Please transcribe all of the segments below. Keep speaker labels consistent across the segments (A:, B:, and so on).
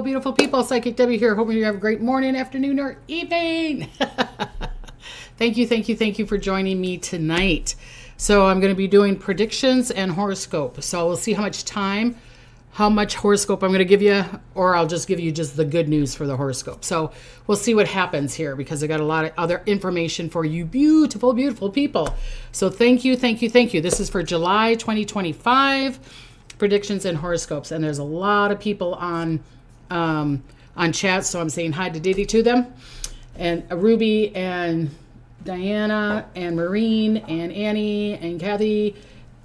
A: beautiful, beautiful people. Psychic Debbie here. Hoping you have a great morning, afternoon, or evening. Thank you for joining me tonight. So I'm going to be doing predictions and horoscope. So we'll see how much horoscope I'm going to give you, or I'll just give you just the good news for the horoscope. So we'll see what happens here, because I got a lot of other information for you beautiful, beautiful people. So thank you. This is for July 2025. Predictions and horoscopes, and there's a lot of people on chat, so I'm saying hi to them, and Ruby and Diana and Maureen and Annie and Kathy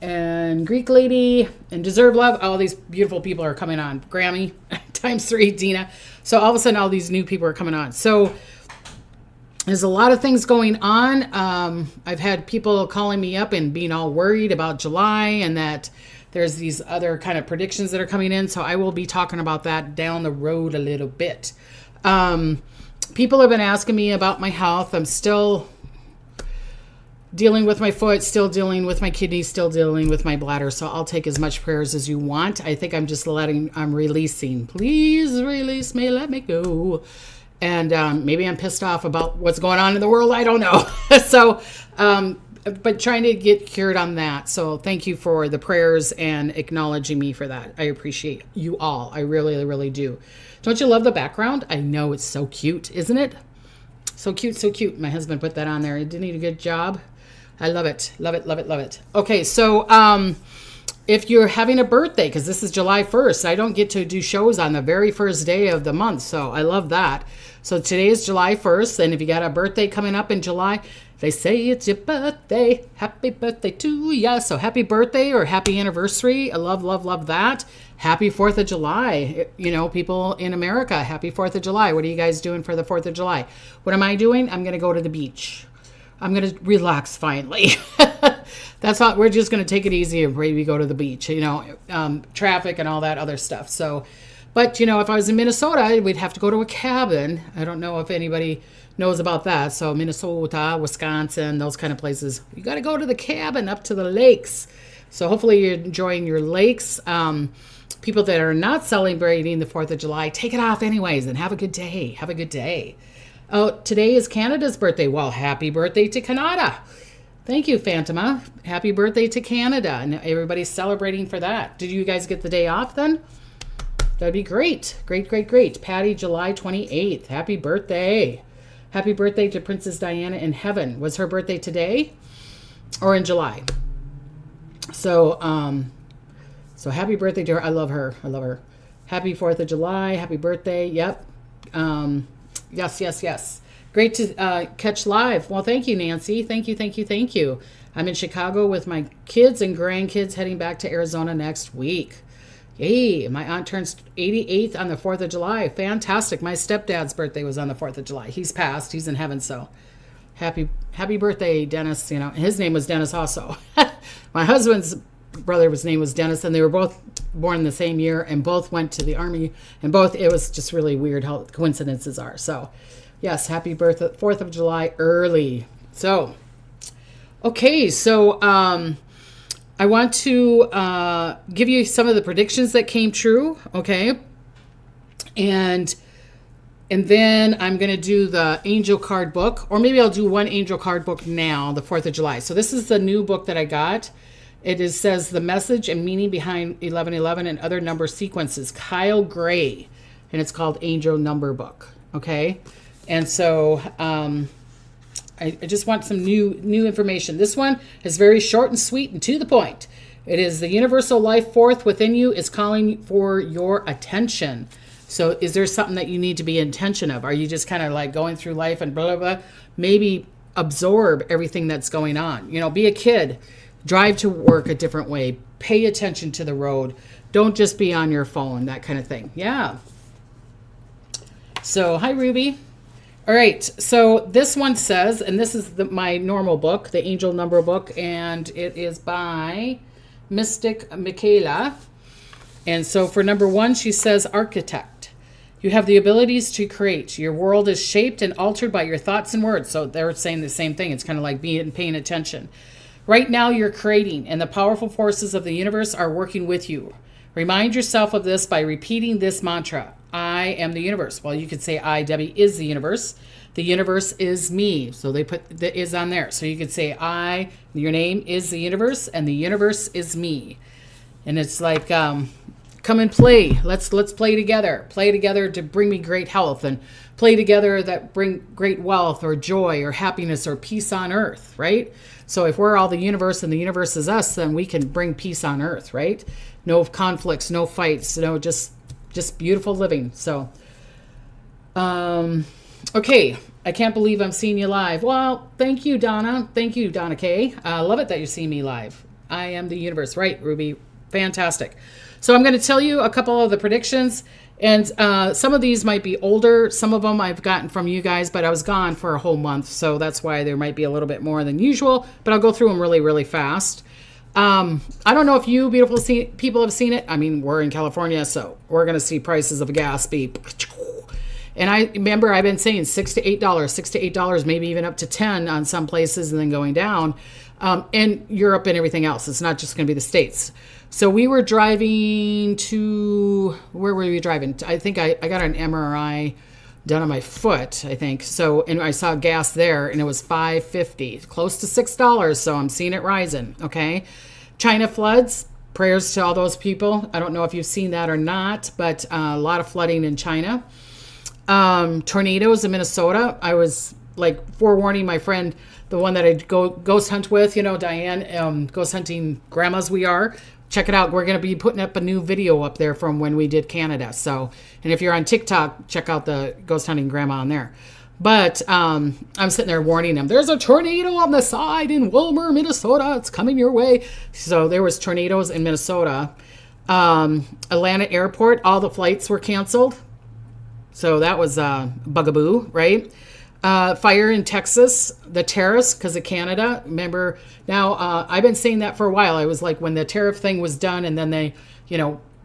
A: and Greek Lady and Deserve Love. All these beautiful people are coming on. Grammy times 3, Dina. So all of a sudden all these new people are coming on. So there's a lot of things going on. I've had people calling me up and being all worried about July, and that there's these other kind of predictions that are coming in. So I will be talking about that down the road a little bit. People have been asking me about my health. I'm still dealing with my foot, still dealing with my kidneys, still dealing with my bladder. So I'll take as much prayers as you want. I think I'm just I'm releasing. Please release me, let me go. And maybe I'm pissed off about what's going on in the world. I don't know. So, but trying to get cured on that. So thank you for the prayers and acknowledging me for that. I appreciate you all. I really, really do. Don't you love the background? I know, it's so cute, isn't it? So cute, so cute. My husband put that on there. Didn't he do a good job? I love it. Love it, love it, love it. Okay, so if you're having a birthday, because this is July 1st, I don't get to do shows on the very first day of the month, so I love that. So today is July 1st, and if you got a birthday coming up in July, they say it's your birthday. Happy birthday to ya. So happy birthday or happy anniversary. I love, love, love that. Happy 4th of July. You know, people in America, happy 4th of July. What are you guys doing for the 4th of July? What am I doing? I'm going to go to the beach. I'm going to relax finally. That's all. We're just going to take it easy and maybe go to the beach, traffic and all that other stuff. So, but, if I was in Minnesota, we'd have to go to a cabin. I don't know if anybody knows about that. So Minnesota, Wisconsin, those kind of places, you got to go to the cabin up to the lakes. So hopefully you're enjoying your lakes. People that are not celebrating the 4th of July, take it off anyways and have a good day. Have a good day. Oh, today is Canada's birthday. Well, happy birthday to Canada. Thank you, Phantom. Happy birthday to Canada. And everybody's celebrating for that. Did you guys get the day off then? That'd be great. Great, great, great. Patty, July 28th. Happy birthday. Happy birthday to Princess Diana in heaven. Was her birthday today or in July? So, so happy birthday to her. I love her. I love her. Happy 4th of July. Happy birthday. Yep. Yes. Great to catch live. Well, thank you, Nancy. Thank you. I'm in Chicago with my kids and grandkids, heading back to Arizona next week. Yay, my aunt turns 88th on the 4th of July. Fantastic. My stepdad's birthday was on the 4th of July. He's passed. He's in heaven, so happy birthday, Dennis. His name was Dennis also. My husband's brother's name was Dennis, and they were both born the same year and both went to the army, and it was just really weird how coincidences are. So, yes, happy birthday, 4th of July early. So, okay, so I want to give you some of the predictions that came true, okay? And then I'm going to do the angel card book, or maybe I'll do one angel card book now, the 4th of July. So this is the new book that I got. It says The Message and Meaning Behind 1111 and Other Number Sequences, Kyle Gray, and it's called Angel Number Book, okay? And so I just want some new information. This one is very short and sweet and to the point. It is the universal life force within you is calling for your attention. So is there something that you need to be attention of? Are you just kind of like going through life and blah, blah, blah? Maybe absorb everything that's going on. Be a kid. Drive to work a different way. Pay attention to the road. Don't just be on your phone, that kind of thing. Yeah. So, hi, Ruby. All right. So this one says, and this is my normal book, the Angel Number book, and it is by Mystic Michaela. And so for number 1, she says, Architect. You have the abilities to create. Your world is shaped and altered by your thoughts and words. So they're saying the same thing. It's kind of like paying attention. Right now you're creating, and the powerful forces of the universe are working with you. Remind yourself of this by repeating this mantra. I am the universe. Well, you could say I, Debbie, is the universe. The universe is me. So they put the is on there. So you could say I, your name is the universe, and the universe is me. And it's like, come and play. Let's play together. Play together to bring me great health, and play together that bring great wealth or joy or happiness or peace on earth, right? So if we're all the universe and the universe is us, then we can bring peace on earth, right? No conflicts, no fights, no, just beautiful living. So, okay. I can't believe I'm seeing you live. Well, thank you, Donna. Thank you, Donna K. I love it that you're seeing me live. I am the universe, right, Ruby? Fantastic. So I'm going to tell you a couple of the predictions, and some of these might be older. Some of them I've gotten from you guys, but I was gone for a whole month, so that's why there might be a little bit more than usual, but I'll go through them really, really fast. I don't know if you beautiful people have seen it. I mean, we're in California, so we're going to see prices of gas be... And I remember I've been saying $6 to $8, maybe even up to 10 on some places and then going down. And Europe and everything else. It's not just going to be the States. So we were driving to, where were we driving? I think I got an MRI done on my foot, I think. So, and I saw gas there and it was $5.50, close to $6. So I'm seeing it rising. Okay. China floods, prayers to all those people. I don't know if you've seen that or not, but a lot of flooding in China. Tornadoes in Minnesota. I was like forewarning my friend, the one that I go ghost hunt with, Diane, ghost hunting grandmas we are. Check it out. We're going to be putting up a new video up there from when we did Canada. So, and if you're on TikTok, check out the ghost hunting grandma on there. But I'm sitting there warning them, there's a tornado on the side in Wilmer, Minnesota. It's coming your way. So there was tornadoes in Minnesota. Atlanta airport, all the flights were canceled. So that was a bugaboo, right? Fire in Texas, the tariffs because of Canada. Remember, now I've been saying that for a while. I was like, when the tariff thing was done and then they,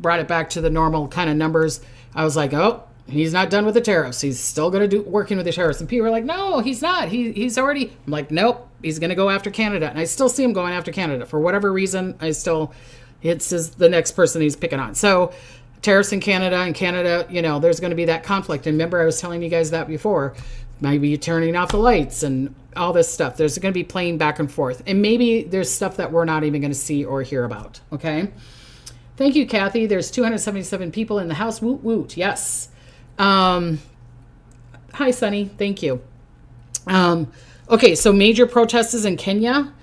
A: brought it back to the normal kind of numbers, I was like, oh, he's not done with the tariffs. He's still going to working with the tariffs. And people were like, no, he's not. He's already, I'm like, nope, he's going to go after Canada. And I still see him going after Canada. For whatever reason, it's the next person he's picking on. So, tariffs in Canada, there's going to be that conflict. And remember, I was telling you guys that before. Maybe turning off the lights and all this stuff. There's going to be playing back and forth. And maybe there's stuff that we're not even going to see or hear about. Okay. Thank you, Kathy. There's 277 people in the house. Woot, woot. Yes. Hi, Sunny. Thank you. Okay. So major protests in Kenya.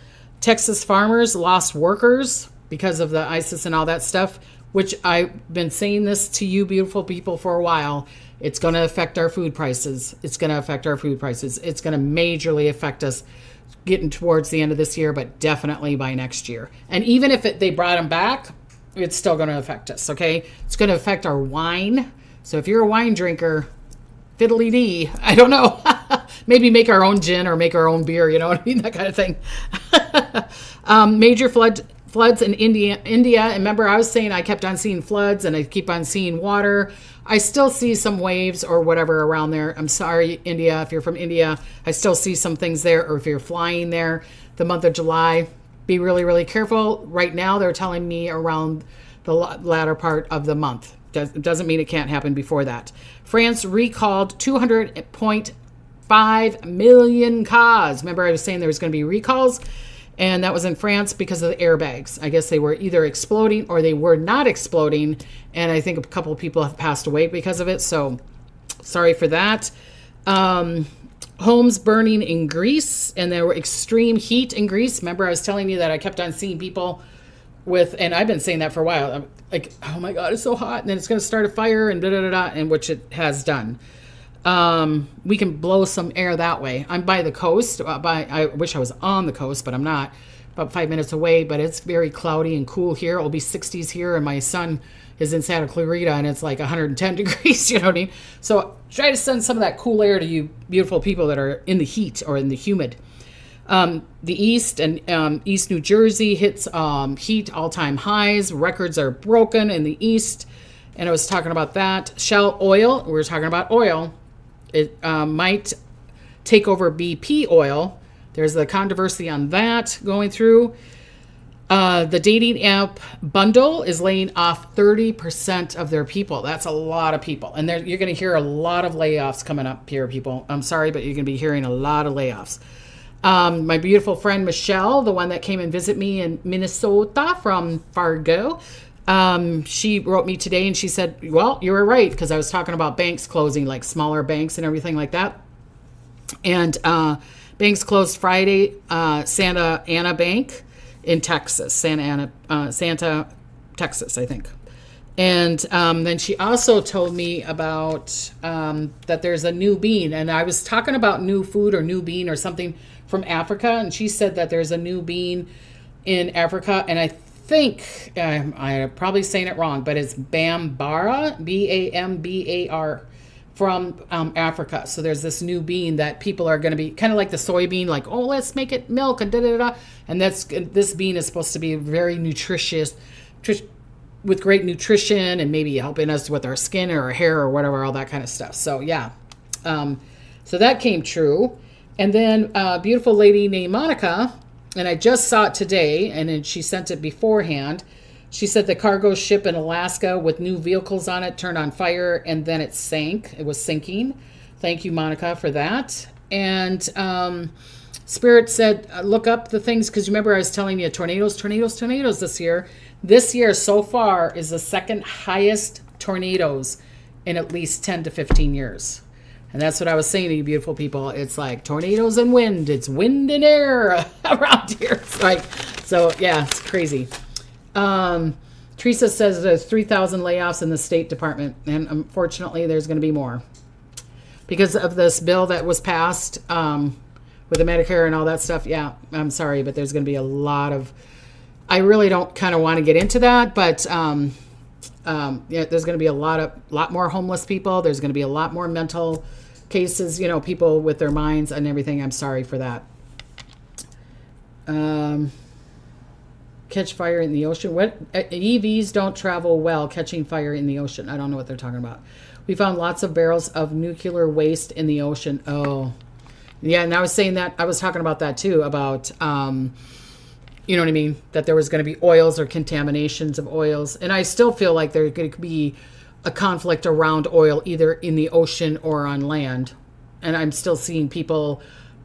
A: Texas farmers lost workers because of the ISIS and all that stuff, which I've been saying this to you beautiful people for a while. It's going to affect our food prices. It's going to majorly affect us getting towards the end of this year, but definitely by next year. And even if they brought them back, it's still going to affect us, okay? It's going to affect our wine. So if you're a wine drinker, fiddly-dee, I don't know. Maybe make our own gin or make our own beer, you know what I mean? That kind of thing. Major floods in India. And remember, I was saying I kept on seeing floods and I keep on seeing water. I still see some waves or whatever around there. I'm sorry, India. If you're from India, I still see some things there. Or if you're flying there, the month of July, be really, really careful. Right now, they're telling me around the latter part of the month. Doesn't mean it can't happen before that. France recalled 200.5 million cars. Remember, I was saying there was going to be recalls. And that was in France because of the airbags. I guess they were either exploding or they were not exploding. And I think a couple of people have passed away because of it. So sorry for that. Homes burning in Greece. And there were extreme heat in Greece. Remember, I was telling you that I kept on seeing people with, and I've been saying that for a while. I'm like, oh my God, it's so hot. And then it's going to start a fire and da-da-da-da, and which it has done. We can blow some air that way. I'm by the coast. I wish I was on the coast, but I'm not. About 5 minutes away, but it's very cloudy and cool here. It'll be 60s here, and my son is in Santa Clarita, and it's like 110 degrees, you know what I mean? So try to send some of that cool air to you beautiful people that are in the heat or in the humid. The East and East New Jersey hits heat all-time highs. Records are broken in the East, and I was talking about that. Shell oil, we were talking about oil. It might take over BP oil. There's the controversy on that going through. The dating app bundle is laying off 30% of their people. That's a lot of people. And you're going to hear a lot of layoffs coming up here, people. I'm sorry, but you're going to be hearing a lot of layoffs. My beautiful friend Michelle, the one that came and visit me in Minnesota from Fargo, she wrote me today and she said, well, you were right, because I was talking about banks closing, like smaller banks and everything like that. And banks closed Friday. Santa Ana Bank in Texas, Santa, Texas, I think. And then she also told me about that there's a new bean. And I was talking about new food or new bean or something from Africa. And she said that there's a new bean in Africa. And I think, I'm probably saying it wrong, but it's Bambara, Bambar, from Africa. So there's this new bean that people are going to be kind of like the soybean, like, oh, let's make it milk and da-da-da. And this bean is supposed to be very nutritious, with great nutrition and maybe helping us with our skin or our hair or whatever, all that kind of stuff. So yeah, so that came true. And then a beautiful lady named Monica, and I just saw it today, and then she sent it beforehand. She said the cargo ship in Alaska with new vehicles on it turned on fire, and then it sank. It was sinking. Thank you, Monica, for that. And Spirit said, look up the things, because remember I was telling you tornadoes this year. This year so far is the second highest tornadoes in at least 10 to 15 years. And that's what I was saying to you beautiful people. It's like tornadoes and wind. It's wind and air around here. It's like, so yeah, it's crazy. Teresa says there's 3,000 layoffs in the State Department. And unfortunately, there's going to be more. Because of this bill that was passed with the Medicare and all that stuff. Yeah, I'm sorry, but there's going to be a lot of... I really don't kind of want to get into that, but yeah, there's going to be a lot more homeless people. There's going to be a lot more mental cases, people with their minds and everything. I'm sorry for that. Catch fire in the ocean. What EVs don't travel well catching fire in the ocean. I don't know what they're talking about. We found lots of barrels of nuclear waste in the ocean. Oh, yeah. And I was saying that, I was talking about that too, about, you know what I mean? That there was going to be oils or contaminations of oils. And I still feel like there could be a conflict around oil, either in the ocean or on land. And I'm still seeing people,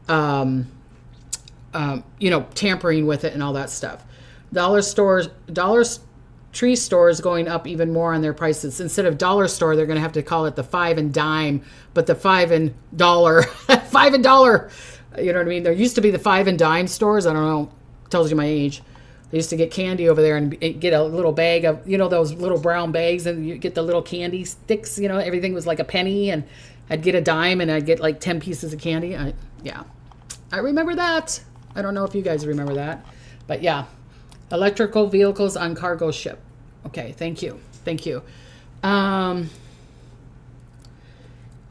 A: tampering with it and all that stuff. Dollar Tree stores going up even more on their prices. Instead of dollar store, they're going to have to call it the 5 and dime, but the 5 and dollar, 5 and dollar. You know what I mean? There used to be the 5 and dime stores. I don't know. Tells you my age. I used to get candy over there and get a little bag of, those little brown bags, and you get the little candy sticks, everything was like a penny, and I'd get a dime and I'd get like 10 pieces of candy. I remember that. I don't know if you guys remember that, but yeah. Electrical vehicles on cargo ship. Okay, thank you. I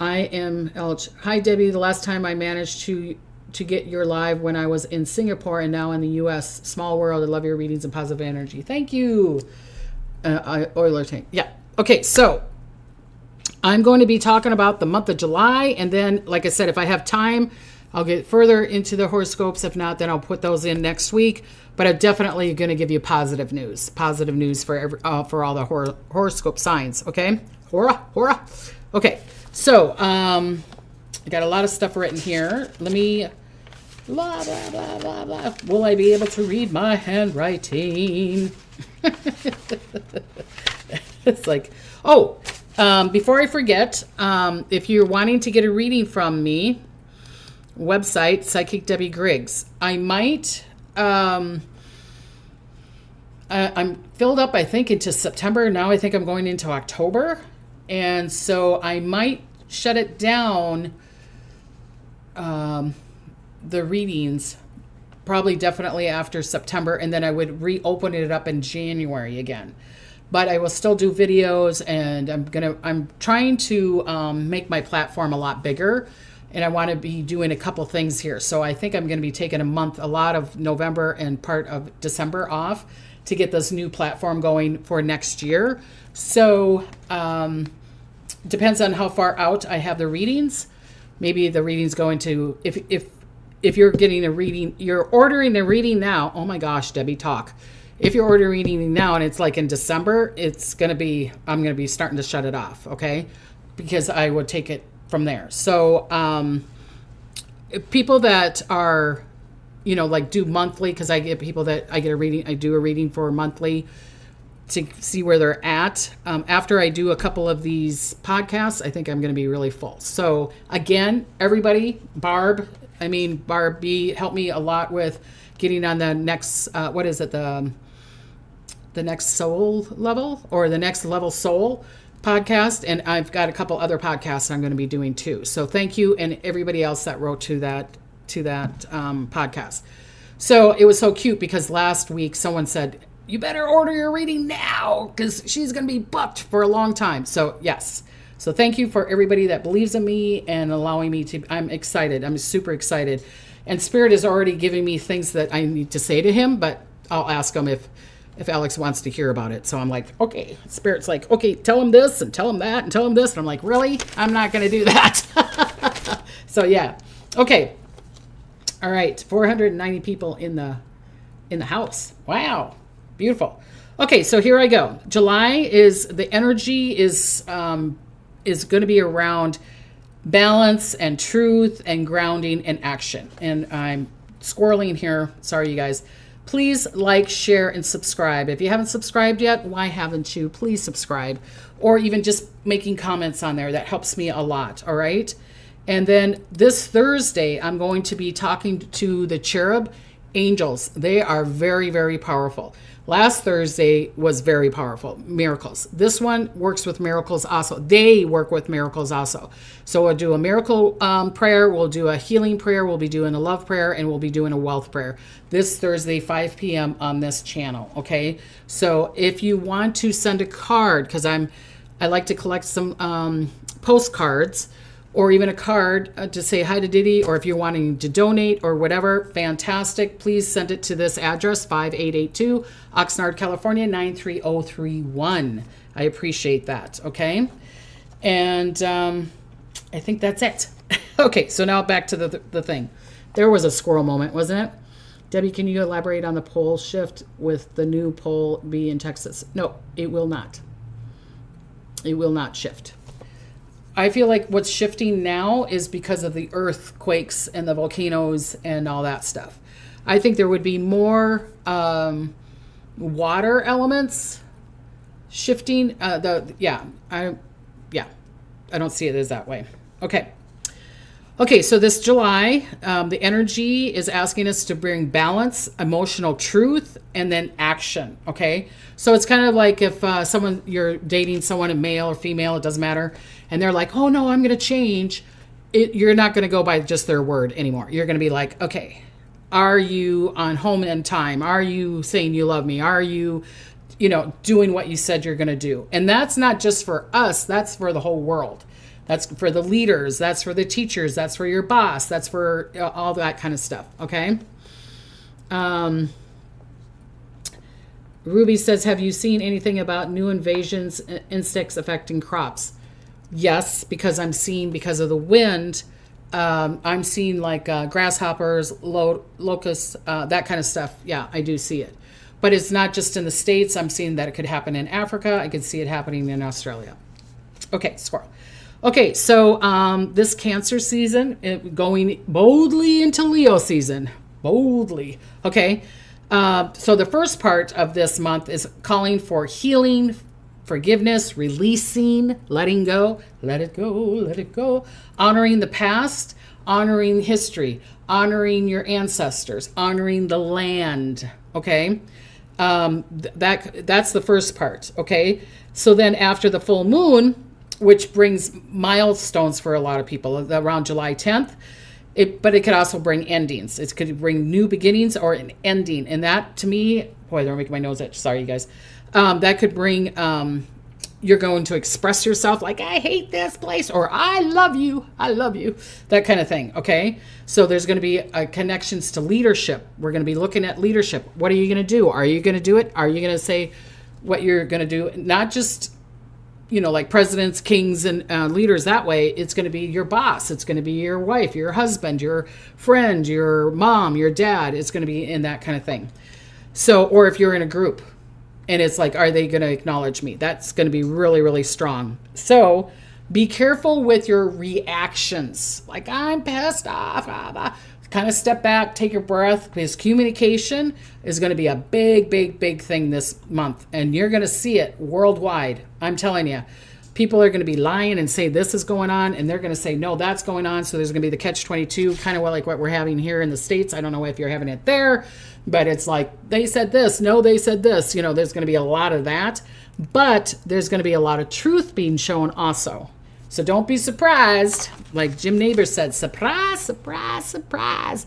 A: am Elch. Hi, Debbie. The last time I managed to get your live when I was in Singapore and now in the U.S. Small world. I love your readings and positive energy. Thank you. Oiler tank. Yeah. Okay, so I'm going to be talking about the month of July. And then, like I said, if I have time, I'll get further into the horoscopes. If not, then I'll put those in next week. But I'm definitely going to give you positive news for all the horoscope signs. Okay, hora. Okay, so I got a lot of stuff written here. Let me blah blah blah blah blah. Will I be able to read my handwriting? It's like, before I forget, if you're wanting to get a reading from me, website Psychicdebbiegriggs. I might. I'm filled up, I think, into September. Now I think I'm going into October. And so I might shut it down, the readings, probably definitely after September. And then I would reopen it up in January again. But I will still do videos, and I'm trying to make my platform a lot bigger. And I want to be doing a couple things here. So I think I'm going to be taking a lot of November and part of December off to get this new platform going for next year. So depends on how far out I have the readings. Maybe the readings go into, if you're getting a reading, you're ordering a reading now. Oh my gosh, Debbie, talk. if you're ordering reading now and it's like in December, I'm going to be starting to shut it off. Okay. Because I would take it from there. So, people that are, like do monthly, because I get people that I do a reading for monthly to see where they're at. After I do a couple of these podcasts, I think I'm going to be really full. So again, everybody, Barb B helped me a lot with getting on the next, the next soul level, or the next level soul podcast. And I've got a couple other podcasts I'm going to be doing too. So thank you. And everybody else that wrote to that podcast. So it was so cute because last week someone said, you better order your reading now because she's going to be booked for a long time. So yes. So thank you for everybody that believes in me and allowing me to, I'm excited. I'm super excited. And Spirit is already giving me things that I need to say to him, but I'll ask him if Alex wants to hear about it. So I'm like, okay, Spirit's like, okay, tell him this and tell him that and tell him this. And I'm like, really? I'm not going to do that. So yeah. Okay. All right. 490 people in the house. Wow. Beautiful. Okay. So here I go. July is the energy is going to be around balance and truth and grounding and action. And I'm squirreling here. Sorry, you guys. Please like, share, and subscribe. If you haven't subscribed yet, why haven't you? Please subscribe. Or even just making comments on there. That helps me a lot. All right. And then this Thursday, I'm going to be talking to the cherub angels. They are very, very powerful. Last Thursday was very powerful. Miracles. This one works with miracles also. They work with miracles also. So we'll do a miracle prayer. We'll do a healing prayer. We'll be doing a love prayer. And we'll be doing a wealth prayer this Thursday, 5 p.m. on this channel. Okay. So if you want to send a card, because I like to collect some postcards, or even a card to say hi to Diddy, or if you're wanting to donate or whatever, fantastic. Please send it to this address, 5882 Oxnard, California, 93031. I appreciate that, okay? And I think that's it. Okay, so now back to the thing. There was a squirrel moment, wasn't it? Debbie, can you elaborate on the pole shift with the new pole B in Texas? No, it will not. It will not shift. I feel like what's shifting now is because of the earthquakes and the volcanoes and all that stuff. I think there would be more water elements shifting. I don't see it as that way. Okay, so this July, the energy is asking us to bring balance, emotional truth, and then action, okay? So it's kind of like if you're dating someone, a male or female, it doesn't matter, and they're like, oh no, I'm going to change. You're not going to go by just their word anymore. You're going to be like, okay, are you on home and time? Are you saying you love me? Are you, doing what you said you're going to do? And that's not just for us, that's for the whole world. That's for the leaders. That's for the teachers. That's for your boss. That's for all that kind of stuff. Okay. Ruby says, have you seen anything about new invasions, insects affecting crops? Yes, because I'm seeing, because of the wind, I'm seeing like grasshoppers, locusts, that kind of stuff. Yeah, I do see it. But it's not just in the States. I'm seeing that it could happen in Africa. I could see it happening in Australia. Okay, squirrel. Okay, so this Cancer season, going boldly into Leo season. Boldly. Okay, so the first part of this month is calling for healing, forgiveness, releasing, letting go. Let it go, let it go. Honoring the past, honoring history, honoring your ancestors, honoring the land. Okay, that's the first part. Okay, so then after the full moon, which brings milestones for a lot of people around July 10th. But it could also bring endings. It could bring new beginnings or an ending. And that, to me, boy, they're making my nose itch. Sorry, you guys. That could bring, you're going to express yourself like, I hate this place, or I love you, that kind of thing, okay? So there's going to be connections to leadership. We're going to be looking at leadership. What are you going to do? Are you going to do it? Are you going to say what you're going to do? Not just like presidents, kings, and leaders that way. It's going to be your boss. It's going to be your wife, your husband, your friend, your mom, your dad. It's going to be in that kind of thing. So, or if you're in a group and it's like, are they going to acknowledge me? That's going to be really, really strong. So be careful with your reactions. Like, I'm pissed off. Kind of step back, take your breath, because communication is going to be a big, big, big thing this month. And you're going to see it worldwide. I'm telling you. People are going to be lying and say this is going on, and they're going to say, no, that's going on. So there's going to be the catch-22, kind of like what we're having here in the States. I don't know if you're having it there, but it's like, they said this. No, they said this. You know, there's going to be a lot of that, but there's going to be a lot of truth being shown also. So don't be surprised. Like Jim Neighbor said, surprise, surprise, surprise.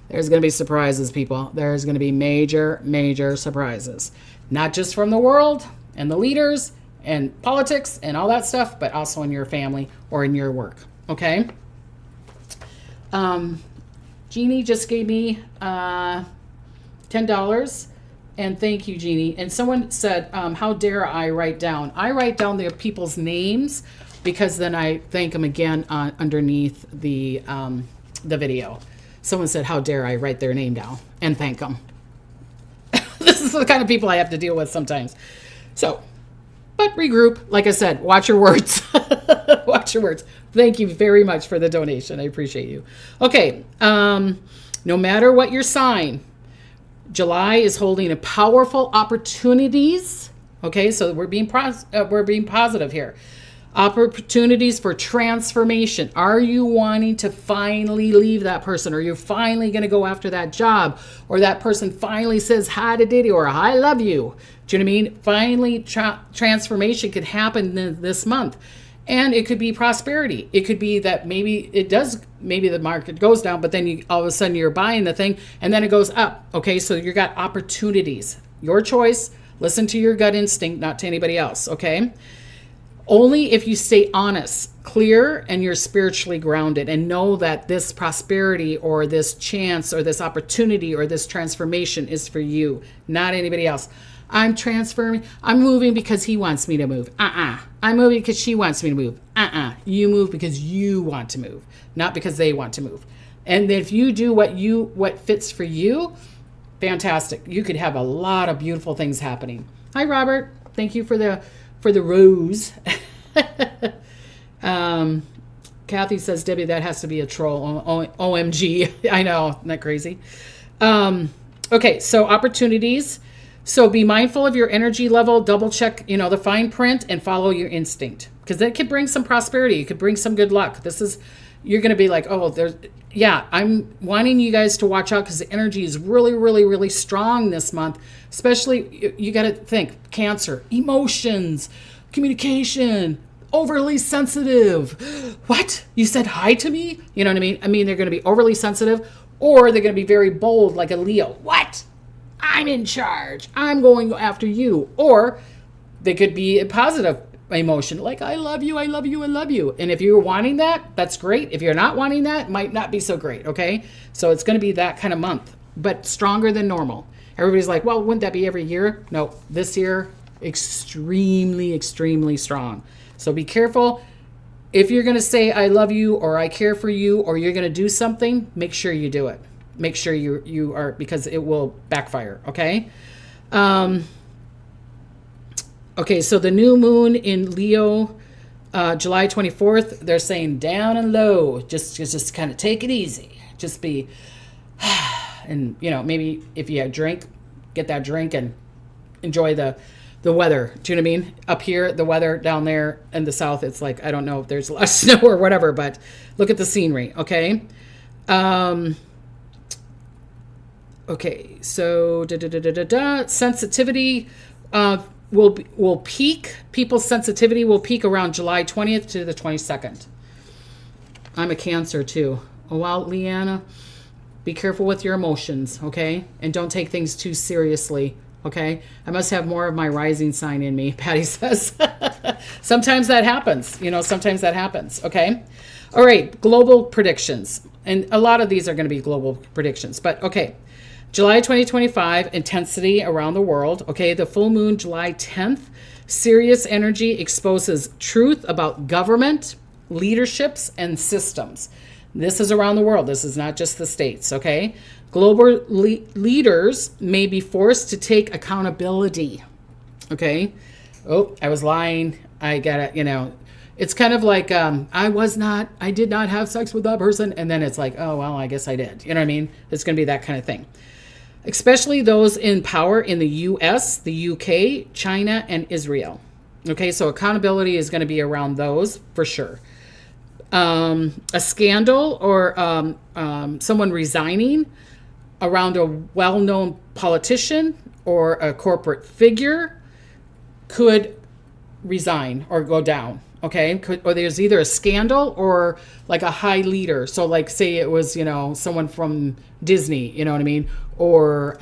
A: There's going to be surprises, people. There's going to be major, major surprises. Not just from the world and the leaders and politics and all that stuff, but also in your family or in your work. Okay. Jeannie just gave me $10, and thank you, Jeannie. And someone said, how dare I write down? I write down their people's names because then I thank them again underneath the video. Someone said, how dare I write their name down and thank them? This is the kind of people I have to deal with sometimes. So, but regroup. Like I said, watch your words. Watch your words. Thank you very much for the donation. I appreciate you. Okay. No matter what your sign, July is holding a powerful opportunities. Okay. So we're being positive here. Opportunities for transformation. Are you wanting to finally leave that person? Are you finally going to go after that job? Or that person finally says hi to Diddy or I love you? Do you know what I mean? Finally, transformation could happen this month. And it could be prosperity. It could be that maybe the market goes down, but then all of a sudden you're buying the thing and then it goes up. Okay, so you got opportunities. Your choice. Listen to your gut instinct, not to anybody else. Okay? Only if you stay honest, clear, and you're spiritually grounded and know that this prosperity or this chance or this opportunity or this transformation is for you, not anybody else. I'm transferring. I'm moving because he wants me to move. I'm moving because she wants me to move. You move because you want to move, not because they want to move. And if you do what fits for you, fantastic. You could have a lot of beautiful things happening. Hi, Robert. Thank you for the rose. Kathy says, Debbie, that has to be a troll. OMG. I know. Isn't that crazy? Okay, so opportunities. So be mindful of your energy level, double check, the fine print, and follow your instinct, because that could bring some prosperity. It could bring some good luck. You're going to be like, I'm wanting you guys to watch out because the energy is really, really, really strong this month. Especially, you got to think Cancer, emotions, communication, overly sensitive. What? You said hi to me? You know what I mean? I mean, they're going to be overly sensitive, or they're going to be very bold like a Leo. What? I'm in charge. I'm going after you. Or they could be a positive emotion, like I love you, I love you, I love you. And if you're wanting that, that's great. If you're not wanting that, it might not be so great. Okay. So it's going to be that kind of month, but stronger than normal. Everybody's like, well, wouldn't that be every year? No, this year, extremely, extremely strong. So be careful. If you're going to say, I love you, or I care for you, or you're going to do something, make sure you do it. Make sure you are, because it will backfire. Okay. Okay. So the new moon in Leo, July 24th, they're saying down and low, just kind of take it easy. Just be, and maybe if you have drink, get that drink and enjoy the weather. Do you know what I mean? Up here, the weather, down there in the south, it's like, I don't know if there's a lot of snow or whatever, but look at the scenery. Okay. Okay, so sensitivity will peak. People's sensitivity will peak around July 20th to the 22nd. I'm a Cancer too. Oh, wow, Leanna, be careful with your emotions, okay? And don't take things too seriously, okay? I must have more of my rising sign in me, Patty says. Sometimes that happens, sometimes that happens, okay? All right, global predictions. And a lot of these are going to be global predictions, but okay. July 2025, intensity around the world. Okay, the full moon, July 10th. Sirius energy exposes truth about government, leaderships, and systems. This is around the world. This is not just the States, okay? Global leaders may be forced to take accountability, okay? Oh, I was lying. I got it, It's kind of like, I did not have sex with that person. And then it's like, oh, well, I guess I did. You know what I mean? It's going to be that kind of thing. Especially those in power in the U.S., the UK, China, and Israel. Okay, so accountability is going to be around those for sure. A scandal or someone resigning around a well-known politician or a corporate figure could resign or go down. Okay, or there's either a scandal or like a high leader. So like say it was, someone from Disney, you know what I mean? Or,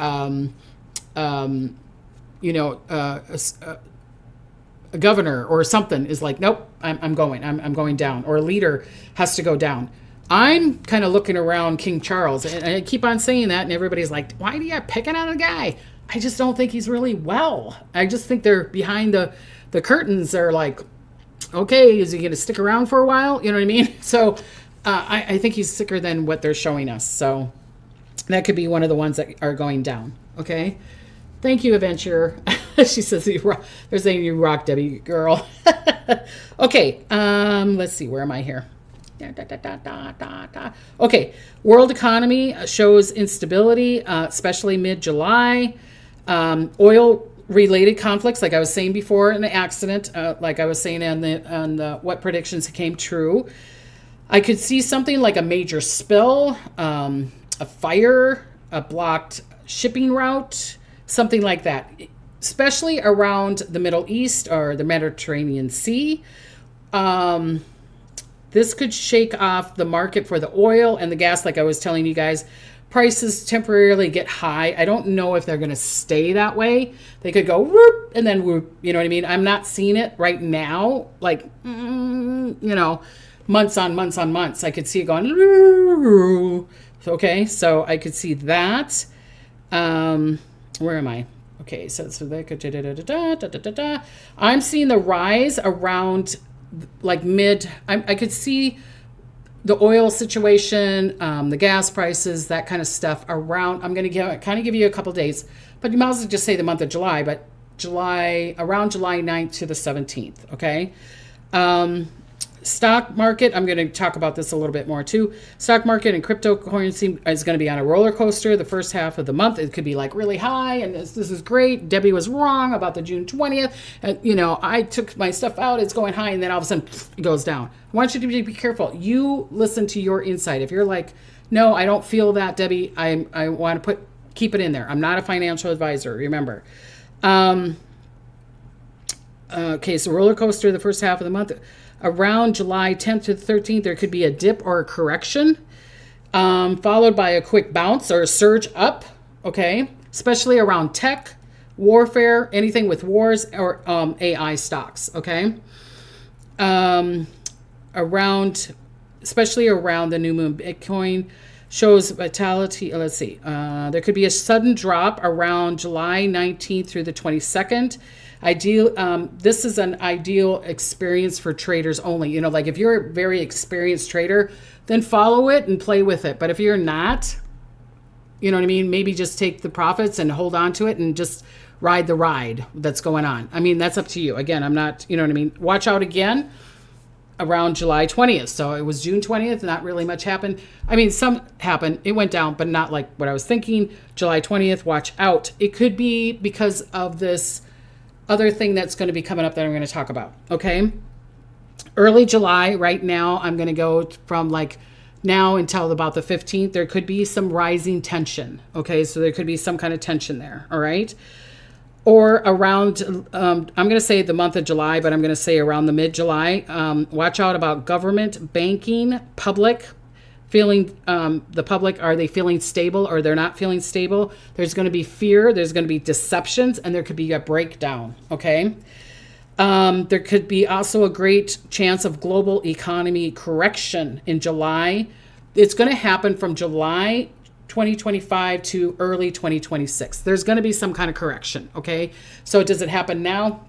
A: a governor or something is like, nope, I'm going down. Or a leader has to go down. I'm kind of looking around King Charles, and I keep on saying that, and everybody's like, why do you picking on a guy? I just don't think he's really well. I just think they're behind the curtains. They're like, okay, is he going to stick around for a while? You know what I mean? So I think he's sicker than what they're showing us. So that could be one of the ones that are going down. Okay. Thank you, Adventure. She says, they're saying you rock, Debbie girl. Okay. Let's see. Where am I here? Okay. World economy shows instability, especially mid-July. Oil-related conflicts, like I was saying before, an accident, like I was saying on the what predictions came true. I could see something like a major spill, a fire, a blocked shipping route, something like that, especially around the Middle East or the Mediterranean Sea. This could shake off the market for the oil and the gas, like I was telling you guys. Prices temporarily get high. I don't know if they're going to stay that way. They could go whoop and then whoop. You know what I mean? I'm not seeing it right now. Like, months on months on months. I could see it going. Okay, so I could see that. Where am I? Okay, so that. I'm seeing the rise around like I could see the oil situation, the gas prices, that kind of stuff around. I'm going to give you a couple days, but you might as well just say the month of July, but around July 9th to the 17th. Okay. Stock market, I'm going to talk about this a little bit more too. Stock market and cryptocurrency is going to be on a roller coaster the first half of the month. It could be like really high, and this is great. Debbie was wrong about the June 20th. And, I took my stuff out. It's going high, and then all of a sudden it goes down. I want you to be careful. You listen to your insight. If you're like, no, I don't feel that, Debbie, I want to keep it in there. I'm not a financial advisor, remember. Okay, so roller coaster the first half of the month. Around July 10th to the 13th, there could be a dip or a correction, followed by a quick bounce or a surge up, okay? Especially around tech, warfare, anything with wars, or AI stocks, okay? Especially around the new moon, Bitcoin shows vitality. Let's see. There could be a sudden drop around July 19th through the 22nd. This is an ideal experience for traders only. Like if you're a very experienced trader, then follow it and play with it. But if you're not, you know what I mean? Maybe just take the profits and hold on to it and just ride the ride that's going on. I mean, that's up to you. Again, I'm not, you know what I mean? Watch out again around July 20th. So it was June 20th. Not really much happened. I mean, some happened. It went down, but not like what I was thinking. July 20th, watch out. It could be because of this other thing that's going to be coming up that I'm going to talk about. Okay. Early July right now, I'm going to go from like now until about the 15th. There could be some rising tension. Okay. So there could be some kind of tension there. All right. Or around, I'm going to say the month of July, but I'm going to say around the mid-July. Watch out about government, banking, public, the public, are they feeling stable or they're not feeling stable? There's going to be fear, there's going to be deceptions, and there could be a breakdown, okay? There could be also a great chance of global economy correction in July. It's going to happen from July 2025 to early 2026. There's going to be some kind of correction, okay? So does it happen now?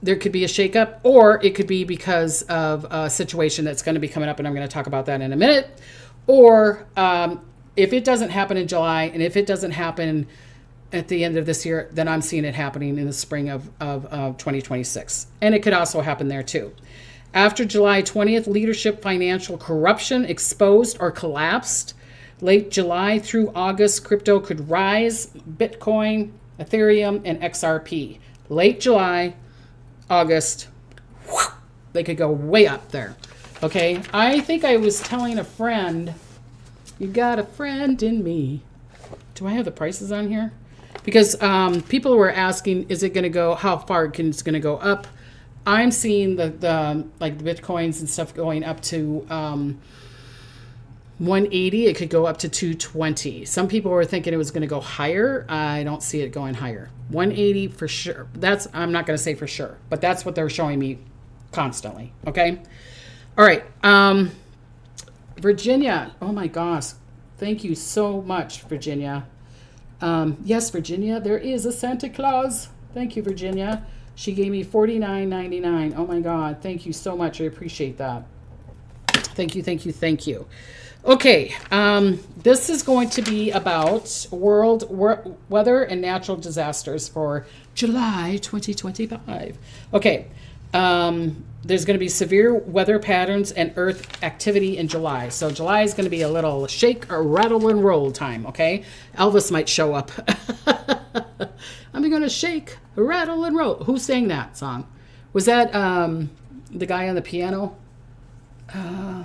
A: there could be a shakeup, or it could be because of a situation that's going to be coming up, and I'm going to talk about that in a minute. Or if it doesn't happen in July, and if it doesn't happen at the end of this year, then I'm seeing it happening in the spring of 2026. And it could also happen there too. After July 20th, leadership financial corruption exposed or collapsed. Late July through August, crypto could rise. Bitcoin, Ethereum, and XRP. Late July, August, they could go way up there. Okay, I think I was telling a friend, you got a friend in me. Do I have the prices on here? Because people were asking, is it going to go, how far it's going to go up? I'm seeing the like the Bitcoins and stuff going up to 180. It could go up to 220. Some people were thinking it was going to go higher. I don't see it going higher. 180 for sure. I'm not going to say for sure, but that's what they're showing me constantly. Okay. All right. Virginia. Oh my gosh. Thank you so much, Virginia. Yes, Virginia, there is a Santa Claus. Thank you, Virginia. She gave me $49.99. Oh my God. Thank you so much. I appreciate that. Thank you, thank you, thank you. Okay. This is going to be about world weather and natural disasters for July 2025. Okay. There's going to be severe weather patterns and earth activity in July. So July is going to be a little shake or rattle and roll time, okay? Elvis might show up. I'm going to shake, rattle, and roll. Who sang that song? Was that the guy on the piano? And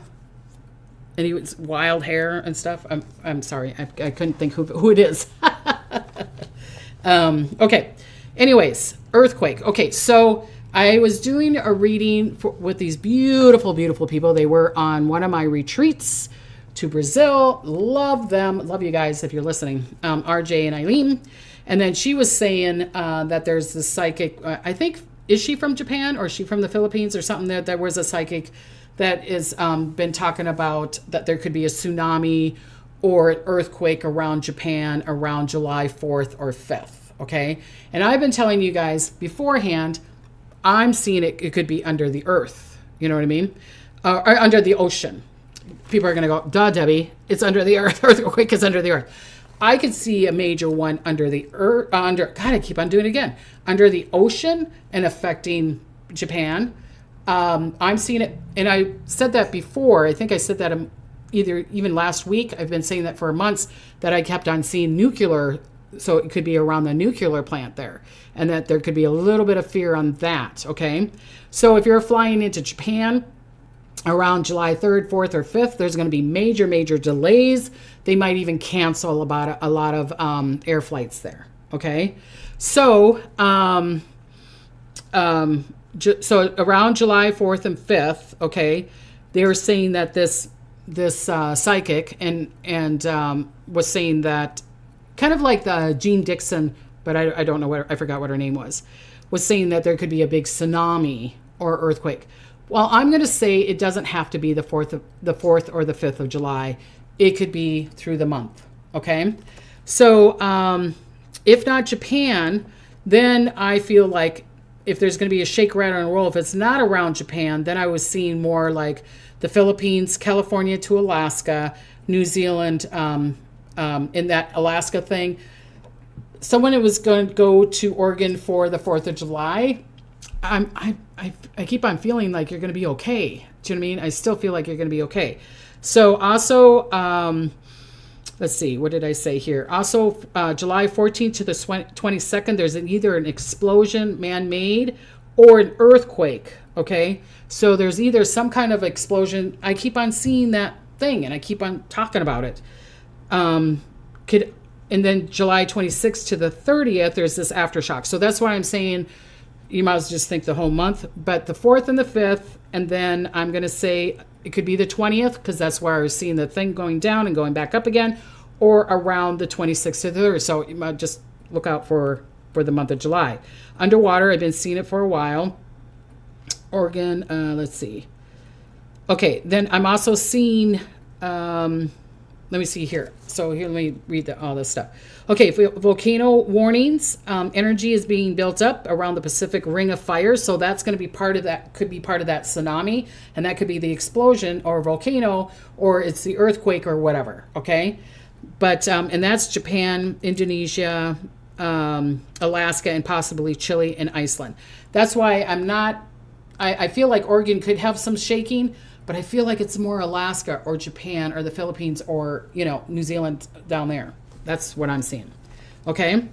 A: he was wild hair and stuff. I'm sorry. I couldn't think who it is. Okay. Anyways, earthquake. Okay, so I was doing a reading with these beautiful, beautiful people. They were on one of my retreats to Brazil. Love them. Love you guys if you're listening. RJ and Eileen. And then she was saying that there's this psychic, I think, is she from Japan or is she from the Philippines or something? There was a psychic that has been talking about that there could be a tsunami or an earthquake around Japan around July 4th or 5th. Okay. And I've been telling you guys beforehand, I'm seeing it could be under the earth. You know what I mean? Or under the ocean. People are going to go, duh, Debbie, it's under the earth. Earthquake is under the earth. I could see a major one under the earth, God, I keep on doing it again. Under the ocean and affecting Japan. I'm seeing it, and I said that before. I think I said that either even last week. I've been saying that for months, that I kept on seeing nuclear. So it could be around the nuclear plant there, and that there could be a little bit of fear on that, okay? So if you're flying into Japan around July 3rd, 4th, or 5th, there's going to be major, major delays. They might even cancel about a lot of air flights there, okay? So, so around July 4th and 5th, okay, they were saying that this psychic and was saying that, kind of like the Jean Dixon, but I don't know I forgot what her name was saying that there could be a big tsunami or earthquake. Well, I'm going to say it doesn't have to be the 4th or the 5th of July. It could be through the month. Okay. So, if not Japan, then I feel like if there's going to be a shake, rattle, and roll, if it's not around Japan, then I was seeing more like the Philippines, California to Alaska, New Zealand, in that Alaska thing. So when it was going to go to Oregon for the 4th of July, I keep on feeling like you're going to be okay. Do you know what I mean? I still feel like you're going to be okay. So also, let's see, what did I say here? Also, July 14th to the 22nd, there's either an explosion, man-made, or an earthquake, okay? So there's either some kind of explosion. I keep on seeing that thing, and I keep on talking about it. And then July 26th to the 30th, there's this aftershock. So that's why I'm saying you might as well just think the whole month, but the 4th and the 5th, and then I'm going to say it could be the 20th, because that's where I was seeing the thing going down and going back up again, or around the 26th to the 3rd. So you might just look out for the month of July. Underwater, I've been seeing it for a while. Oregon, let's see. Okay, then I'm also seeing let me see here. So here, let me read all this stuff. Okay, volcano warnings. Energy is being built up around the Pacific Ring of Fire. So that's going to be part of that, could be part of that tsunami. And that could be the explosion or volcano, or it's the earthquake or whatever. Okay. But, and that's Japan, Indonesia, Alaska, and possibly Chile and Iceland. That's why I feel like Oregon could have some shaking, but I feel like it's more Alaska or Japan or the Philippines or, New Zealand down there. That's what I'm seeing. Okay.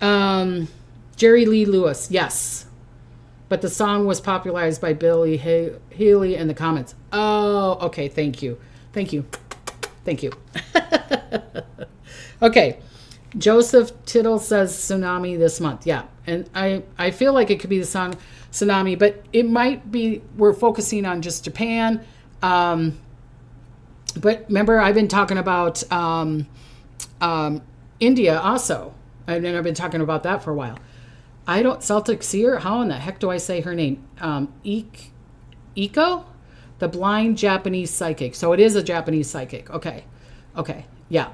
A: Jerry Lee Lewis. Yes. But the song was popularized by Billy Haley in the comments. Oh, okay. Thank you. Okay. Joseph Tittle says tsunami this month. Yeah. And I feel like it could be the song tsunami, but it might be, we're focusing on just Japan. But remember, I've been talking about India also. And I've been talking about that for a while. Celtic Seer, how in the heck do I say her name? Iko? The blind Japanese psychic. So it is a Japanese psychic. Okay. Yeah.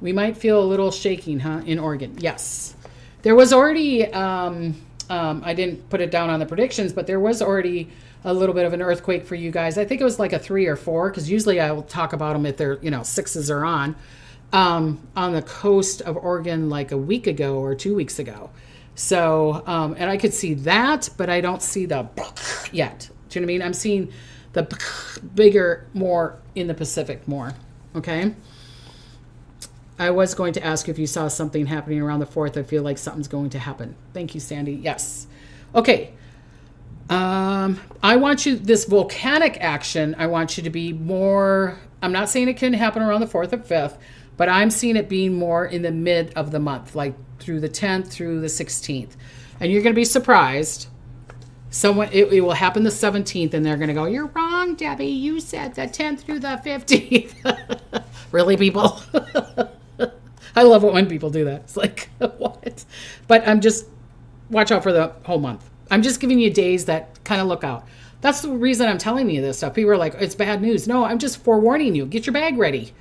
A: We might feel a little shaking, in Oregon. Yes. There was already, I didn't put it down on the predictions, but there was already a little bit of an earthquake for you guys. I think it was like a 3 or 4, because usually I will talk about them if they're, 6s are on the coast of Oregon like a week ago or 2 weeks ago. So, and I could see that, but I don't see the yet. Do you know what I mean? I'm seeing the bigger, more in the Pacific more. Okay. I was going to ask if you saw something happening around the 4th. I feel like something's going to happen. Thank you, Sandy. Yes. Okay. I want you, this volcanic action, I want you to be more, I'm not saying it can happen around the 4th or 5th, but I'm seeing it being more in the mid of the month, like through the 10th through the 16th. And you're going to be surprised. It will happen the 17th, and they're going to go, you're wrong, Debbie. You said the 10th through the 15th. Really, people? I love it when people do that. It's like, what? But I'm just, watch out for the whole month. I'm just giving you days that kind of look out. That's the reason I'm telling you this stuff. People are like, it's bad news. No, I'm just forewarning you. Get your bag ready.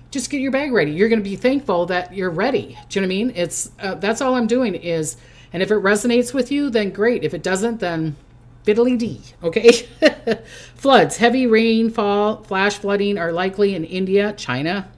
A: Just get your bag ready. You're going to be thankful that you're ready. Do you know what I mean? It's that's all I'm doing is, and if it resonates with you, then great. If it doesn't, then fiddly-dee. Okay? Floods, heavy rainfall, flash flooding are likely in India, China.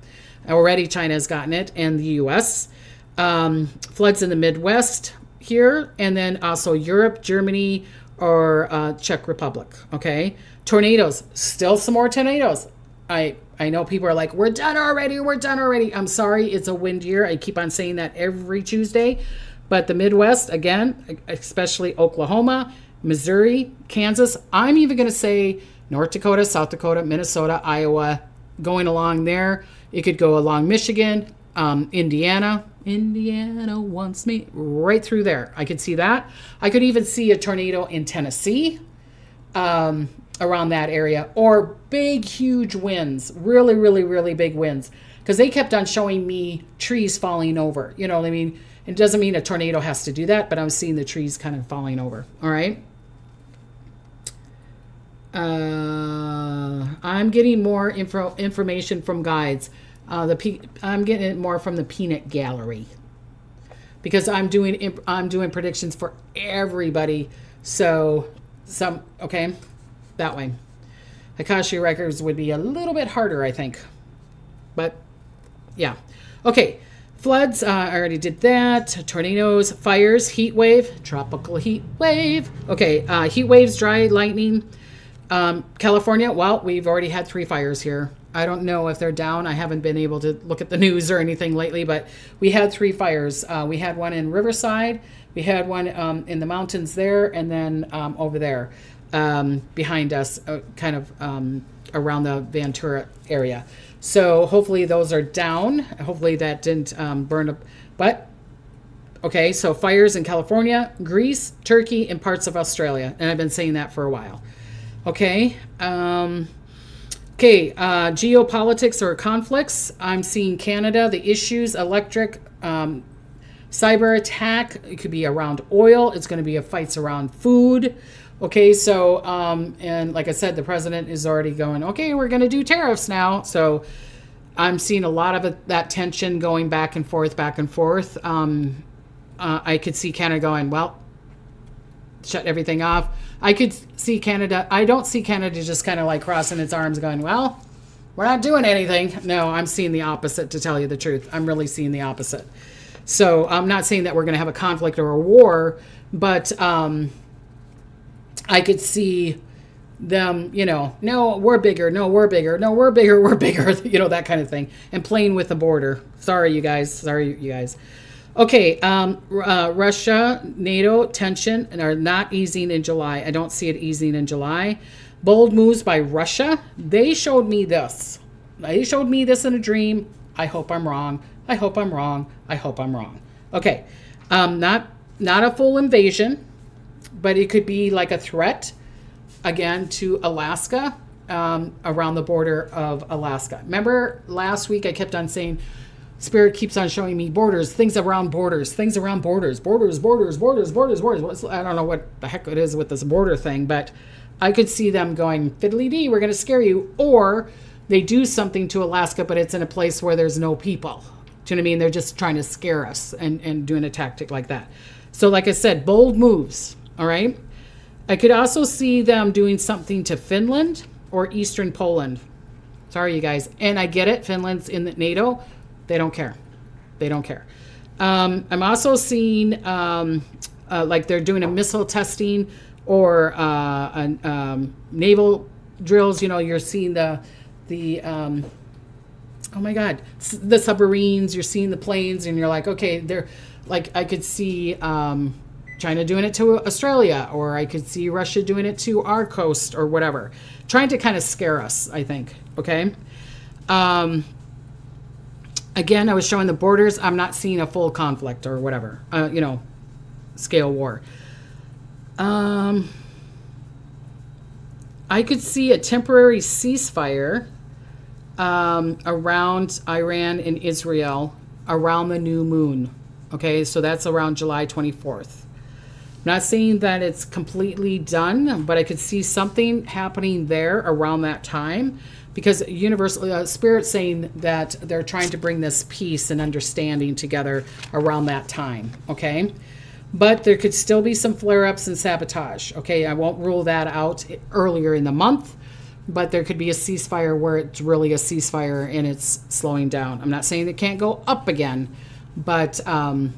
A: Already China has gotten it, and the U.S. Floods in the Midwest here, and then also Europe, Germany, or Czech Republic. Okay? Tornadoes. Still some more tornadoes. I know people are like, we're done already. I'm sorry, it's a wind year. I keep on saying that every Tuesday. But the Midwest, again, especially Oklahoma, Missouri, Kansas, I'm even going to say North Dakota, South Dakota, Minnesota, Iowa, going along there. It could go along Michigan, Indiana. Indiana wants me right through there. I could see that. I could even see a tornado in Tennessee, around that area, or big, huge winds, really, really, really big winds, because they kept on showing me trees falling over. You know what I mean? It doesn't mean a tornado has to do that, but I'm seeing the trees kind of falling over. All right. I'm getting more information from guides. I'm getting it more from the Peanut Gallery, because I'm doing predictions for everybody. So okay, that way. Akasha Records would be a little bit harder, I think. But yeah. Okay. Floods, I already did that. Tornadoes, fires, heat wave, tropical heat wave. Okay, heat waves, dry lightning. California, well, we've already had 3 fires here. I don't know if they're down. I haven't been able to look at the news or anything lately, but we had 3 fires. We had one in Riverside. We had one in the mountains there, and then over there behind us, kind of around the Ventura area. So hopefully those are down. Hopefully that didn't burn up. But, okay, so fires in California, Greece, Turkey, and parts of Australia. And I've been saying that for a while. Okay. Geopolitics or conflicts. I'm seeing Canada, the issues, electric, cyber attack. It could be around oil. It's going to be fights around food. Okay, so, and like I said, the president is already going, okay, we're going to do tariffs now. So I'm seeing a lot of that tension going back and forth, back and forth. I could see Canada going, well, shut everything off. I could see Canada. I don't see Canada just kind of like crossing its arms going, well, we're not doing anything. No, I'm seeing the opposite, to tell you the truth. I'm really seeing the opposite. So I'm not saying that we're going to have a conflict or a war, but I could see them, no, we're bigger. No, we're bigger. No, we're bigger. We're bigger. That kind of thing. And playing with the border. Sorry, you guys. Okay, Russia, NATO tension are not easing in July. I don't see it easing in July. Bold moves by Russia. They showed me this. They showed me this in a dream. I hope I'm wrong. I hope I'm wrong. I hope I'm wrong. Okay, not a full invasion, but it could be like a threat, again, to Alaska, around the border of Alaska. Remember last week I kept on saying, Spirit keeps on showing me borders, things around borders. I don't know what the heck it is with this border thing, but I could see them going, fiddly-dee, we're going to scare you. Or they do something to Alaska, but it's in a place where there's no people. Do you know what I mean? They're just trying to scare us and doing a tactic like that. So like I said, bold moves, all right? I could also see them doing something to Finland or Eastern Poland. Sorry, you guys. And I get it. Finland's in the NATO. They don't care. I'm also seeing like they're doing a missile testing or naval drills. You're seeing the oh my God, the submarines. You're seeing the planes, and you're like, okay, they're like, I could see China doing it to Australia, or I could see Russia doing it to our coast or whatever, trying to kind of scare us, I think. Okay. Again, I was showing the borders. I'm not seeing a full conflict or whatever, scale war. I could see a temporary ceasefire around Iran and Israel around the new moon. Okay, so that's around July 24th. I'm not saying that it's completely done, but I could see something happening there around that time, because universal Spirit's saying that they're trying to bring this peace and understanding together around that time. Okay, but there could still be some flare-ups and sabotage. Okay, I won't rule that out earlier in the month, but there could be a ceasefire where it's really a ceasefire and it's slowing down. I'm not saying it can't go up again, but I'm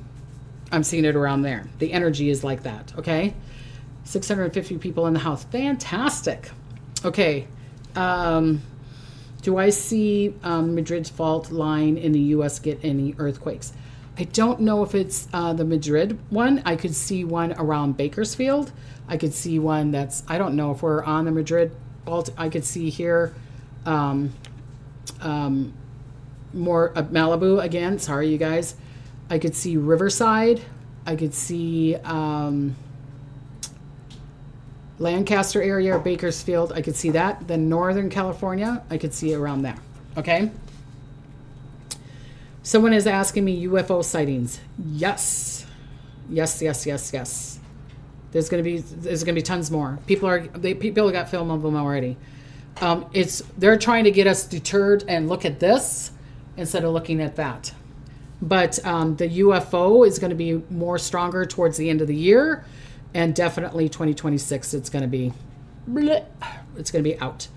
A: seeing it around there. The energy is like that. Okay, 650 people in the house. Fantastic. Okay. Do I see Madrid's fault line in the U.S. get any earthquakes? I don't know if it's the Madrid one. I could see one around Bakersfield. I could see one that's, I don't know if we're on the Madrid fault. I could see here more Malibu again. Sorry, you guys. I could see Riverside. I could see Lancaster area or Bakersfield. I could see that. Then Northern California, I could see around there. Okay. Someone is asking me UFO sightings. Yes. There's gonna be tons more. People got film of them already. They're trying to get us deterred and look at this instead of looking at that. But the UFO is going to be more stronger towards the end of the year. And definitely 2026, it's going to be out.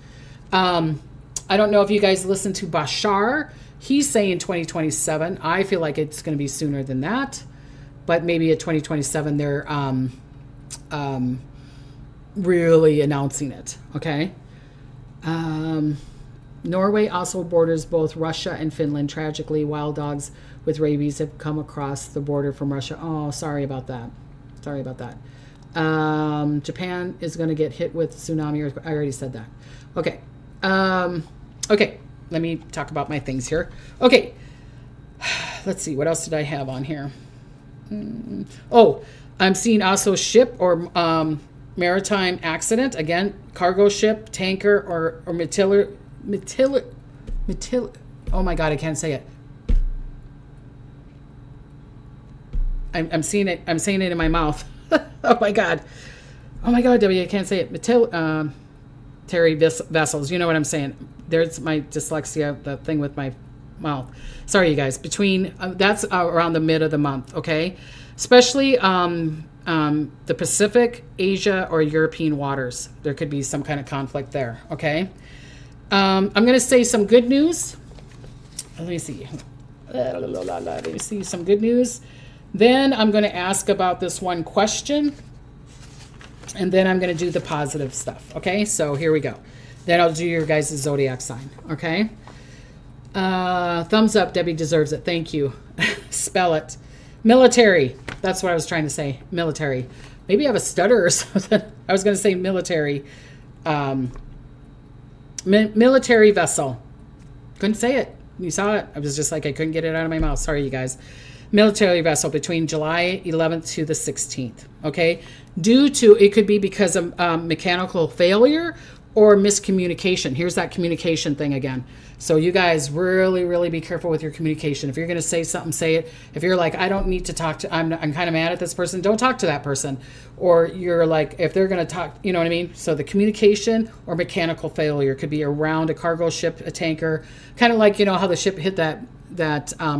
A: I don't know if you guys listen to Bashar. He's saying 2027. I feel like it's going to be sooner than that. But maybe at 2027, they're really announcing it. Okay. Norway also borders both Russia and Finland. Tragically, wild dogs with rabies have come across the border from Russia. Oh, sorry about that. Japan is going to get hit with tsunami. I already said that. Okay. Okay. Let me talk about my things here. Okay. Let's see. What else did I have on here? Oh, I'm seeing also ship or maritime accident. Again, cargo ship, tanker, or Matilda. Oh my God, I can't say it. I'm seeing it. I'm saying it in my mouth. Oh my God, Debbie, I can't say it. Terry vessels. You know what I'm saying. There's my dyslexia, the thing with my well, sorry, you guys, between, that's around the mid of the month, okay? Especially the Pacific, Asia, or European waters. There could be some kind of conflict there, okay? I'm going to say some good news. Let me see. Let me see some good news. Then I'm going to ask about this one question. And then I'm going to do the positive stuff, okay? So here we go. Then I'll do your guys' zodiac sign, okay? Thumbs up. Debbie deserves it. Thank you. Spell it. Military. That's what I was trying to say. Military. Maybe I have a stutter or something. I was going to say military. Military vessel. Couldn't say it. You saw it. I was just like, I couldn't get it out of my mouth. Sorry, you guys. Military vessel between July 11th to the 16th. Okay. Due to, it could be because of mechanical failure or miscommunication. Here's that communication thing again. So you guys really, really be careful with your communication. If you're going to say something, say it. If you're like, I don't need to talk to, I'm kind of mad at this person, don't talk to that person. Or you're like, if they're going to talk, you know what I mean? So the communication or mechanical failure could be around a cargo ship, a tanker, kind of like, you know, how the ship hit that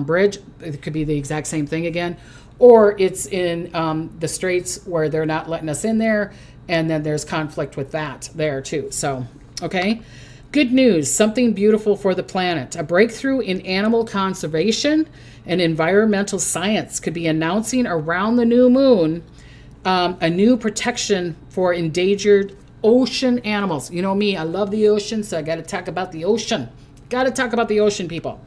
A: bridge. It could be the exact same thing again. Or it's in the straits where they're not letting us in there. And then there's conflict with that there too. So, okay. Good news, something beautiful for the planet. A breakthrough in animal conservation and environmental science could be announcing around the new moon a new protection for endangered ocean animals. You know me, I love the ocean, so I got to talk about the ocean. Got to talk about the ocean, people.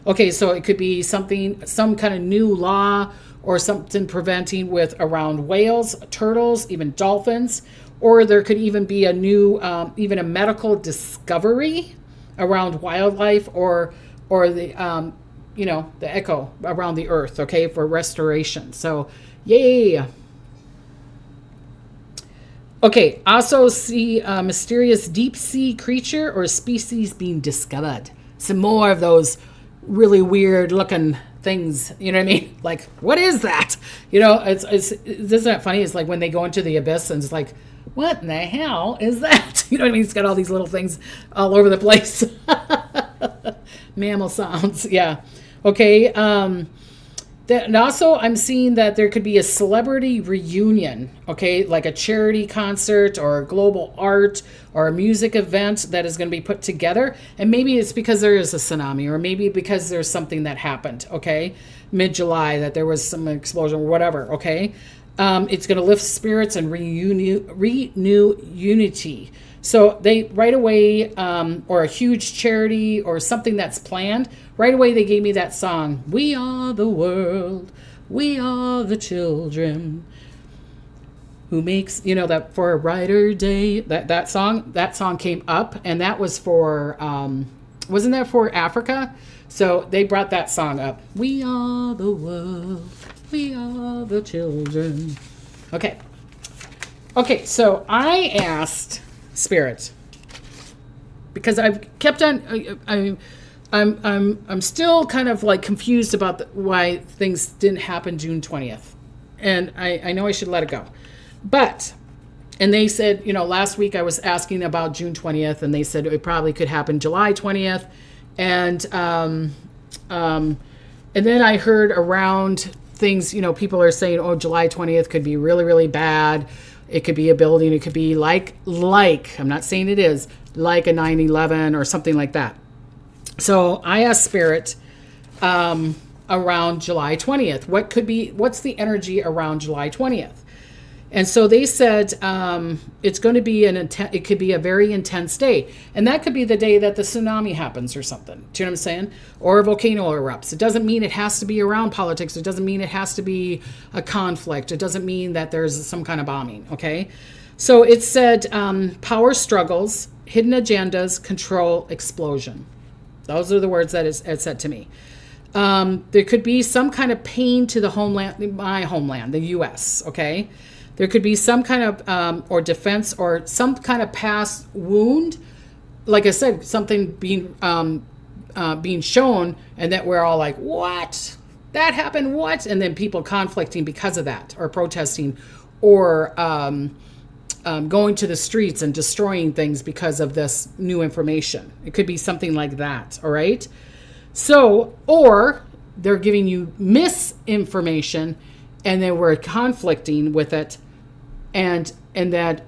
A: Okay, so it could be something, some kind of new law or something preventing with around whales, turtles, even dolphins. Or there could even be a new, even a medical discovery around wildlife or the, you know, the echo around the earth, okay, for restoration. So, yay. Okay, also see a mysterious deep sea creature or species being discovered. Some more of those really weird looking things, you know what I mean? Like, what is that? You know, isn't that funny? It's like when they go into the abyss and it's like, what in the hell is that? You know what I mean? It's got all these little things all over the place. Mammal sounds. Yeah. Okay. And also I'm seeing that there could be a celebrity reunion. Okay. Like a charity concert or global art or a music event that is going to be put together. And maybe it's because there is a tsunami or maybe because there's something that happened. Okay. Mid-July that there was some explosion or whatever. Okay. It's going to lift spirits and renew unity. So they right away, or a huge charity or something that's planned, right away they gave me that song, We Are the World, We Are the Children, who makes, you know, that for a brighter day, that song came up, and that was for, wasn't that for Africa? So they brought that song up. We are the world. We are the children. Okay. Okay, so I asked Spirit because I've kept on. I'm still kind of like confused about why things didn't happen June 20th, and I know I should let it go, but. And they said, you know, last week I was asking about June 20th, and they said it probably could happen July 20th, and then I heard around. Things, you know, people are saying, oh, July 20th could be really, really bad. It could be a building. It could be like, I'm not saying it is, like a 9/11 or something like that. So I asked Spirit around July 20th, what's the energy around July 20th? And so they said it's going to be it could be a very intense day. And that could be the day that the tsunami happens or something. Do you know what I'm saying? Or a volcano erupts. It doesn't mean it has to be around politics. It doesn't mean it has to be a conflict. It doesn't mean that there's some kind of bombing, okay? So it said power struggles, hidden agendas, control, explosion. Those are the words that it said to me. There could be some kind of pain to the homeland, my homeland, the U.S., okay? There could be some kind of, or defense or some kind of past wound. Like I said, something being shown and that we're all like, what? That happened, what? And then people conflicting because of that or protesting or going to the streets and destroying things because of this new information. It could be something like that, all right? So, or they're giving you misinformation and then we're conflicting with it, and that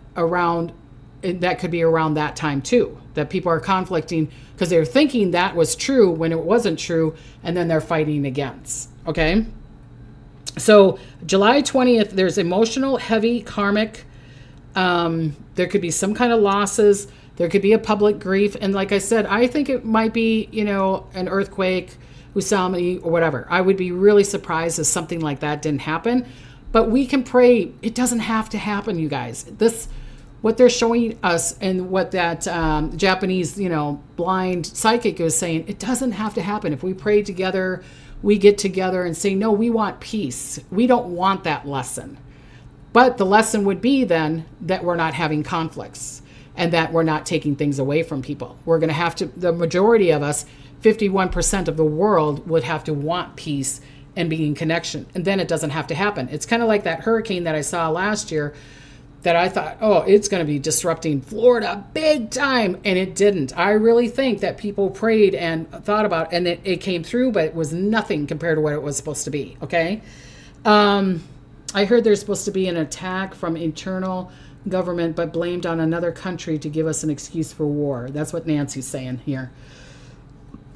A: could be around that time too, that people are conflicting because they're thinking that was true when it wasn't true, and then they're fighting against. Okay, so July 20th, there's emotional, heavy, karmic. There could be some kind of losses. There could be a public grief, and like I said, I think it might be, an earthquake, tsunami, or whatever. I would be really surprised if something like that didn't happen. But we can pray. It doesn't have to happen, you guys. What they're showing us, and what that Japanese, blind psychic was saying, it doesn't have to happen. If we pray together, we get together and say, no, we want peace. We don't want that lesson. But the lesson would be then that we're not having conflicts and that we're not taking things away from people. We're going to have to, the majority of us, 51% of the world would have to want peace and be in connection. And then it doesn't have to happen. It's kind of like that hurricane that I saw last year that I thought, oh, it's going to be disrupting Florida big time. And it didn't. I really think that people prayed and thought about it, and it came through, but it was nothing compared to what it was supposed to be. Okay. I heard there's supposed to be an attack from internal government, but blamed on another country to give us an excuse for war. That's what Nancy's saying here.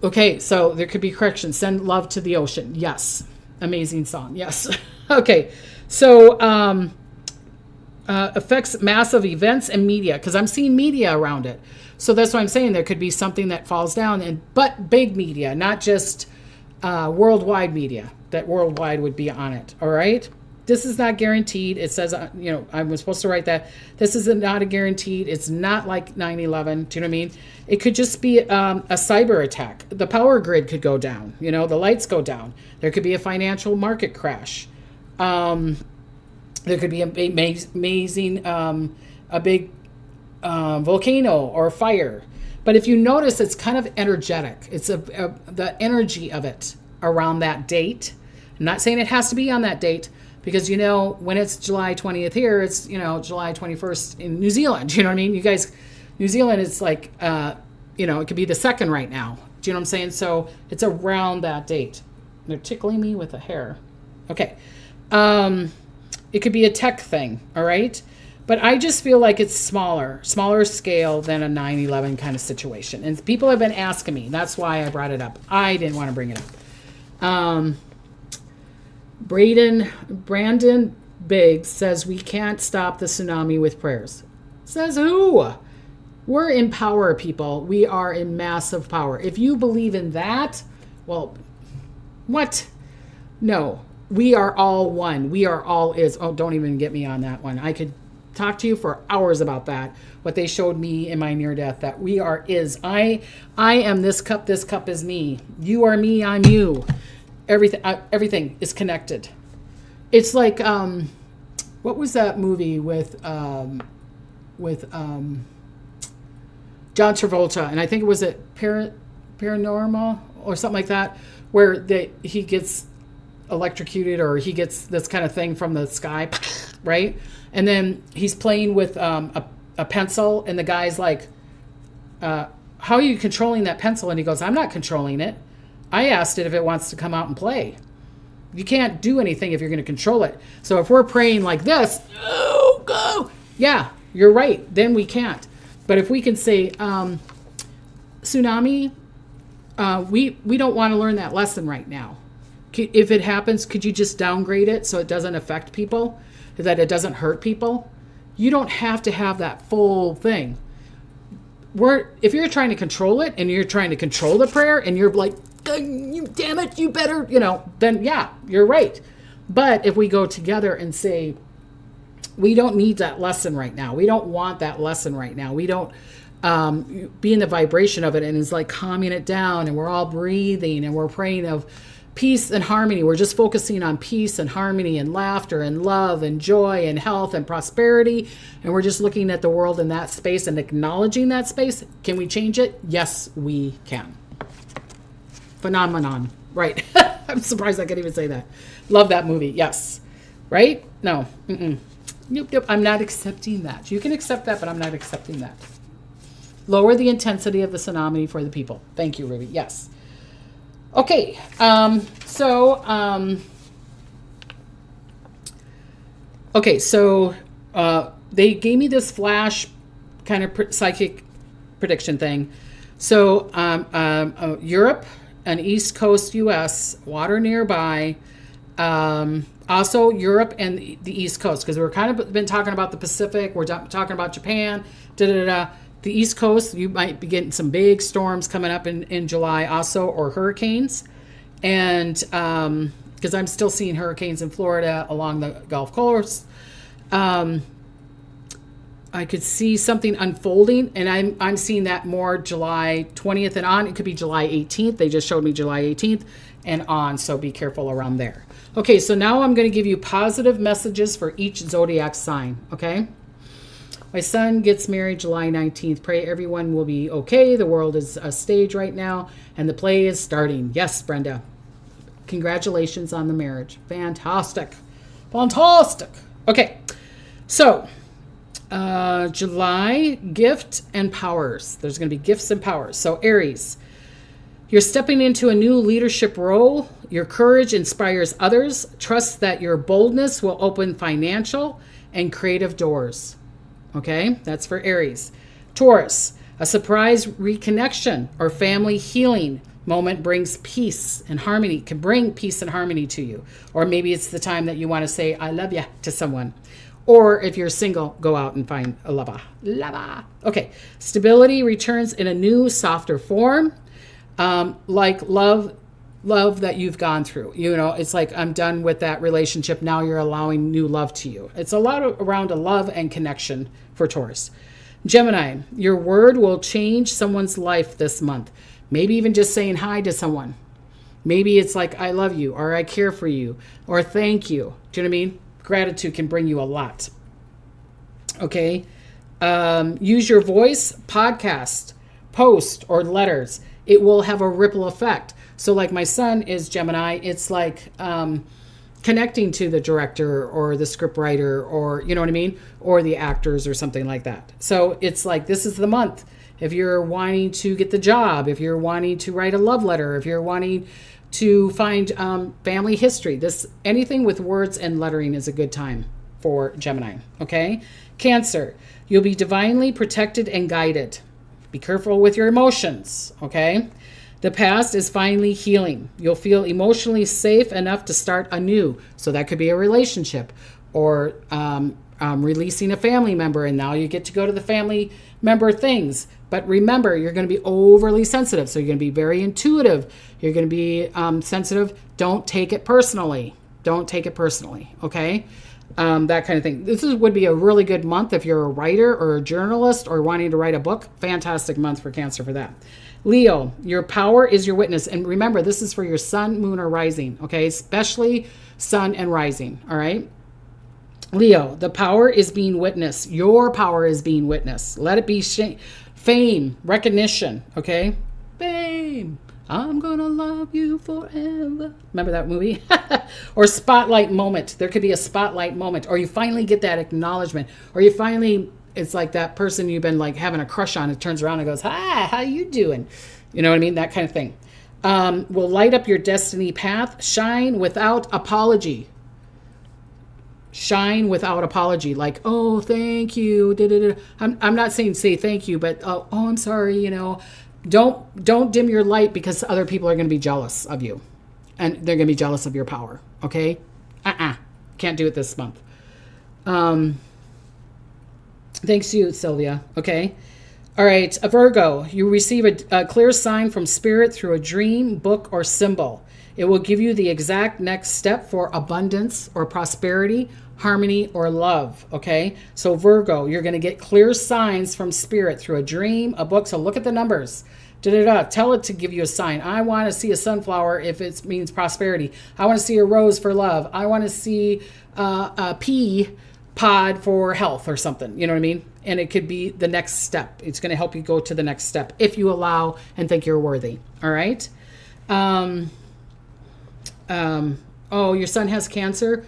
A: Okay, so there could be correction. Send love to the ocean. Yes. Amazing song. Yes. Okay. So affects massive events and media, because I'm seeing media around it. So that's what I'm saying. There could be something that falls down, but big media, not just worldwide media, that worldwide would be on it. All right. This is not guaranteed. It says, I was supposed to write that. This is not a guaranteed. It's not like 9/11. Do you know what I mean? It could just be a cyber attack. The power grid could go down. The lights go down. There could be a financial market crash. There could be a big volcano or fire. But if you notice, it's kind of energetic. It's the energy of it around that date. I'm not saying it has to be on that date, because, when it's July 20th here, it's, July 21st in New Zealand. Do you know what I mean? You guys, New Zealand is like, it could be the 2nd right now. Do you know what I'm saying? So it's around that date. They're tickling me with the hair. Okay. It could be a tech thing. All right. But I just feel like it's smaller scale than a 9/11 kind of situation. And people have been asking me. That's why I brought it up. I didn't want to bring it up. Brandon Biggs says we can't stop the tsunami with prayers. Says who? We're in power, people. We are in massive power. If you believe in that, well, what? No, we are all one. We are all is. Oh, don't even get me on that one. I could talk to you for hours about that. What they showed me in my near death, that we are is. I am this cup is me. You are me, I'm you. Everything is connected. It's like what was that movie with John Travolta, and I think it was Paranormal or something like that, where he gets electrocuted, or he gets this kind of thing from the sky, right? And then he's playing with a pencil, and the guy's like, how are you controlling that pencil? And he goes, I'm not controlling it. I asked it if it wants to come out and play. You can't do anything if you're going to control it. So if we're praying like this, oh, go. Yeah, you're right. Then we can't. But if we can say, tsunami, we don't want to learn that lesson right now. If it happens, could you just downgrade it so it doesn't affect people, that it doesn't hurt people? You don't have to have that full thing. If you're trying to control it, and you're trying to control the prayer, and you're like, damn it, you better, then yeah, you're right. But if we go together and say, we don't need that lesson right now. We don't want that lesson right now. We don't be in the vibration of it, and it's like calming it down, and we're all breathing, and we're praying of peace and harmony. We're just focusing on peace and harmony and laughter and love and joy and health and prosperity. And we're just looking at the world in that space and acknowledging that space. Can we change it? Yes, we can. Phenomenon. Right. I'm surprised I could even say that. Love that movie. Yes. Right? No. Nope. I'm not accepting that. You can accept that, but I'm not accepting that. Lower the intensity of the tsunami for the people. Thank you, Ruby. Yes. Okay, they gave me this flash kind of psychic prediction thing. So Europe and East Coast U.S., water nearby. Also Europe and the East Coast, because we're kind of been talking about the Pacific. We're talking about Japan. The East Coast, you might be getting some big storms coming up in July also, or hurricanes. And because I'm still seeing hurricanes in Florida along the Gulf Coast. I could see something unfolding, and I'm seeing that more July 20th and on. It could be July 18th. They just showed me July 18th and on, so be careful around there. Okay, so now I'm going to give you positive messages for each zodiac sign, okay? My son gets married July 19th. Pray everyone will be okay. The world is a stage right now, and the play is starting. Yes, Brenda. Congratulations on the marriage. Fantastic. Fantastic. Okay, so July, gift and powers. There's going to be gifts and powers. So Aries, you're stepping into a new leadership role. Your courage inspires others. Trust that your boldness will open financial and creative doors. Okay, that's for Aries. Taurus, a surprise reconnection or family healing moment brings peace and harmony, can bring peace and harmony to you. Or maybe it's the time that you want to say, I love you to someone. Or if you're single, go out and find a lover. Okay, stability returns in a new, softer form, like love that you've gone through. You know, it's like, I'm done with that relationship. Now you're allowing new love to you. It's a lot around a love and connection for Taurus. Gemini, your word will change someone's life this month. Maybe even just saying hi to someone. Maybe it's like, I love you, or I care for you, or thank you. Do you know what I mean? Gratitude can bring you a lot. Okay. Use your voice, podcast, post, or letters. It will have a ripple effect. So like my son is Gemini. It's like connecting to the director or the script writer, or, you know what I mean? Or the actors or something like that. So it's like, this is the month. If you're wanting to get the job, if you're wanting to write a love letter, if you're wanting to find family history, anything with words and lettering is a good time for Gemini. Okay. Cancer, you'll be divinely protected and guided. Be careful with your emotions. Okay. The past is finally healing. You'll feel emotionally safe enough to start anew. So that could be a relationship, or releasing a family member, and now you get to go to the family member things. But remember, you're going to be overly sensitive. So you're going to be very intuitive. You're going to be sensitive. Don't take it personally. Don't take it personally. Okay. That kind of thing. Would be a really good month if you're a writer or a journalist or wanting to write a book. Fantastic month for Cancer for that. Leo, your power is your witness. And remember, this is for your sun, moon, or rising. Okay. Especially sun and rising. All right. Leo, the power is being witnessed. Your power is being witnessed. Let it be fame, recognition, okay? Fame. I'm gonna love you forever. Remember that movie? Or spotlight moment. There could be a spotlight moment. Or you finally get that acknowledgement. Or you finally, it's like that person you've been like having a crush on. It turns around and goes, hi, how you doing? You know what I mean? That kind of thing. Will light up your destiny path. Shine without apology. Shine without apology. Like, oh, thank you. I'm not saying say thank you, but oh, I'm sorry. You know, don't dim your light, because other people are going to be jealous of you, and they're going to be jealous of your power. Okay. Can't do it this month. Thanks to you, Sylvia. Okay. All right. A Virgo, you receive a clear sign from spirit through a dream, book, or symbol. It will give you the exact next step for abundance or prosperity, harmony, or love. Okay. So Virgo, you're going to get clear signs from spirit through a dream, a book. So look at the numbers. Tell it to give you a sign. I want to see a sunflower if it means prosperity. I want to see a rose for love. I want to see a pea pod for health or something. You know what I mean? And it could be the next step. It's going to help you go to the next step if you allow and think you're worthy. All right. Your son has Cancer.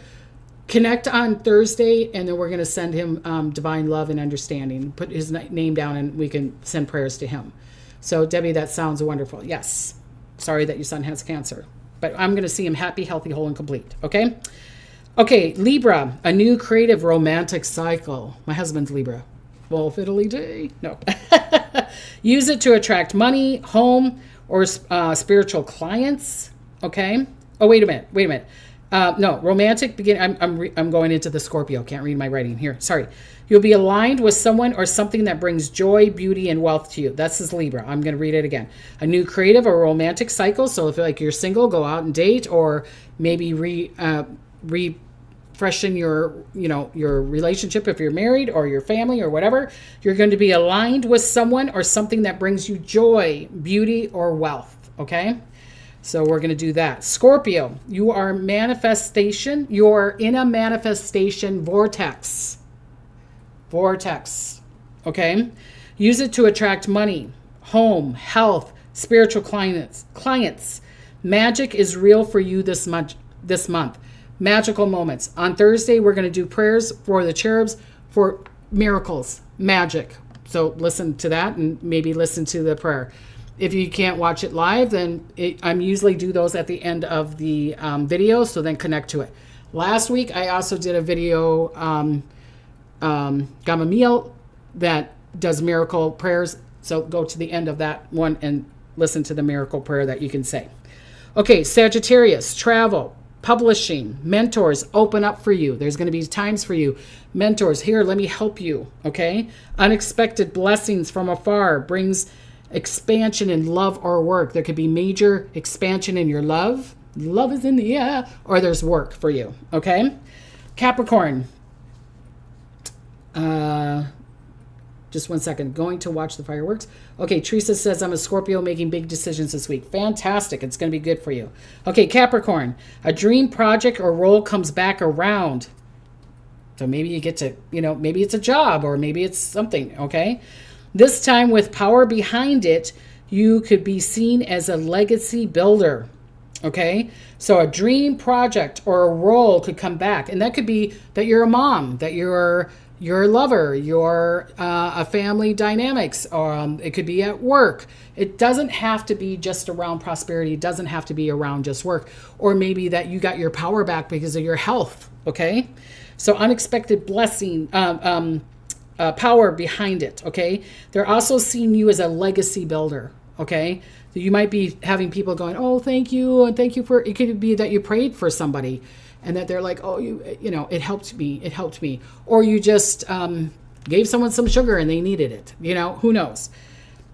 A: Connect on Thursday, and then we're going to send him divine love and understanding. Put his name down, and we can send prayers to him. So, Debbie, that sounds wonderful. Yes. sorry that your son has cancer. But I'm going to see him happy, healthy, whole, and complete. Okay? Okay, Libra, a new creative romantic cycle. My husband's Libra. Wolf Italy Day. No. Use it to attract money, home, or spiritual clients. Okay? Oh, wait a minute. No, romantic begin. I'm going into the Scorpio. Can't read my writing here. Sorry. You'll be aligned with someone or something that brings joy, beauty, and wealth to you. This is Libra. I'm going to read it again. A new creative or romantic cycle. So if like you're single, go out and date, or maybe refreshen your relationship if you're married, or your family, or whatever. You're going to be aligned with someone or something that brings you joy, beauty, or wealth. Okay? So we're going to do that. Scorpio, you are manifestation. You're in a manifestation vortex. Okay? Use it to attract money, home, health, spiritual clients. Magic is real for you this month. Magical moments. On Thursday, we're going to do prayers for the cherubs for miracles, magic. So listen to that and maybe listen to the prayer. If you can't watch it live, then I usually do those at the end of the video, so then connect to it. Last week, I also did a video, Gamaliel, that does miracle prayers. So go to the end of that one and listen to the miracle prayer that you can say. Okay, Sagittarius, travel, publishing, mentors open up for you. There's going to be times for you. Mentors, here, let me help you, okay? Unexpected blessings from afar brings expansion in love or work. There could be major expansion in your love. Love is in the air. Or there's work for you. Okay? Capricorn. Just one second. Going to watch the fireworks. Okay, Teresa says, I'm a Scorpio making big decisions this week. Fantastic. It's going to be good for you. Okay, Capricorn. A dream project or role comes back around. So maybe you get to, maybe it's a job or maybe it's something. Okay? This time with power behind it, you could be seen as a legacy builder. Okay? So a dream project or a role could come back. And that could be that you're a mom, that you're a lover, you're a family dynamics, or it could be at work. It doesn't have to be just around prosperity. It doesn't have to be around just work. Or maybe that you got your power back because of your health. Okay? So unexpected blessing, power behind it, okay? They're also seeing you as a legacy builder, okay? So you might be having people going, oh, thank you, and thank you for, it could be that you prayed for somebody, and that they're like, oh, it helped me. Or you just gave someone some sugar and they needed it, who knows?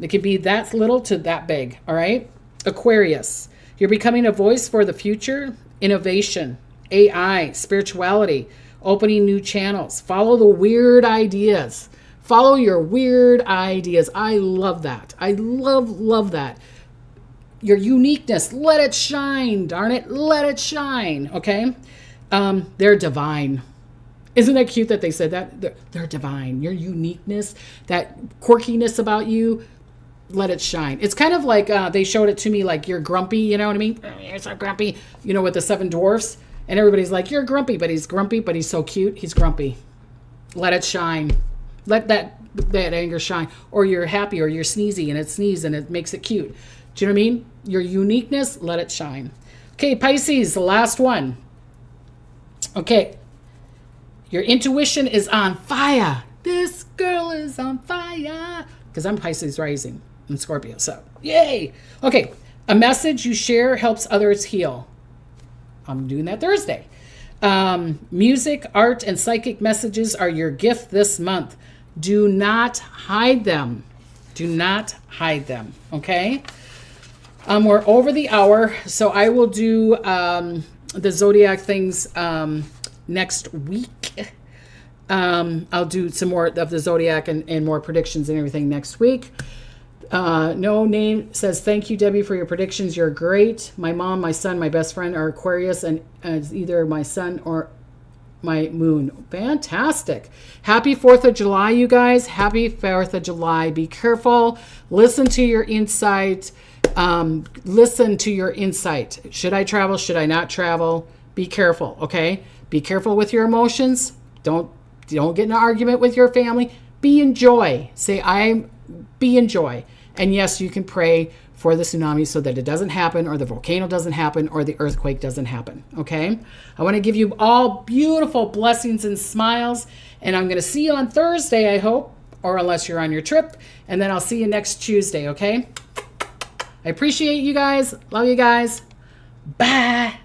A: It could be that little to that big, all right? Aquarius, you're becoming a voice for the future, innovation, AI, spirituality, opening new channels. Follow the weird ideas. Follow your weird ideas. I love that. I love that. Your uniqueness, let it shine, darn it. Let it shine, okay? They're divine. Isn't that cute that they said that? They're divine. Your uniqueness, that quirkiness about you, let it shine. It's kind of like they showed it to me like you're grumpy, you know what I mean? You're so grumpy, with the 7 dwarfs. And everybody's like, you're grumpy, but he's so cute. He's grumpy. Let it shine. Let that anger shine. Or you're happy, or you're sneezy, and it sneezes, and it makes it cute. Do you know what I mean? Your uniqueness, let it shine. Okay, Pisces, the last one. Okay. Your intuition is on fire. This girl is on fire. Because I'm Pisces rising in Scorpio, so yay. Okay, a message you share helps others heal. I'm doing that Thursday. Music, art, and psychic messages are your gift this month. Do not hide them. Do not hide them. Okay? We're over the hour, so I will do the zodiac things next week. I'll do some more of the zodiac and more predictions and everything next week. No name says, thank you, Debbie, for your predictions. You're great. My mom, my son, my best friend are Aquarius, and it's either my sun or my moon. Fantastic. Happy 4th of July, you guys. Happy 4th of July. Be careful. Listen to your insight. Listen to your insight. Should I travel? Should I not travel? Be careful, okay? Be careful with your emotions. Don't get in an argument with your family. Be in joy. Say, be in joy. And yes, you can pray for the tsunami so that it doesn't happen, or the volcano doesn't happen, or the earthquake doesn't happen. Okay? I want to give you all beautiful blessings and smiles. And I'm going to see you on Thursday, I hope, or unless you're on your trip. And then I'll see you next Tuesday, okay? I appreciate you guys. Love you guys. Bye.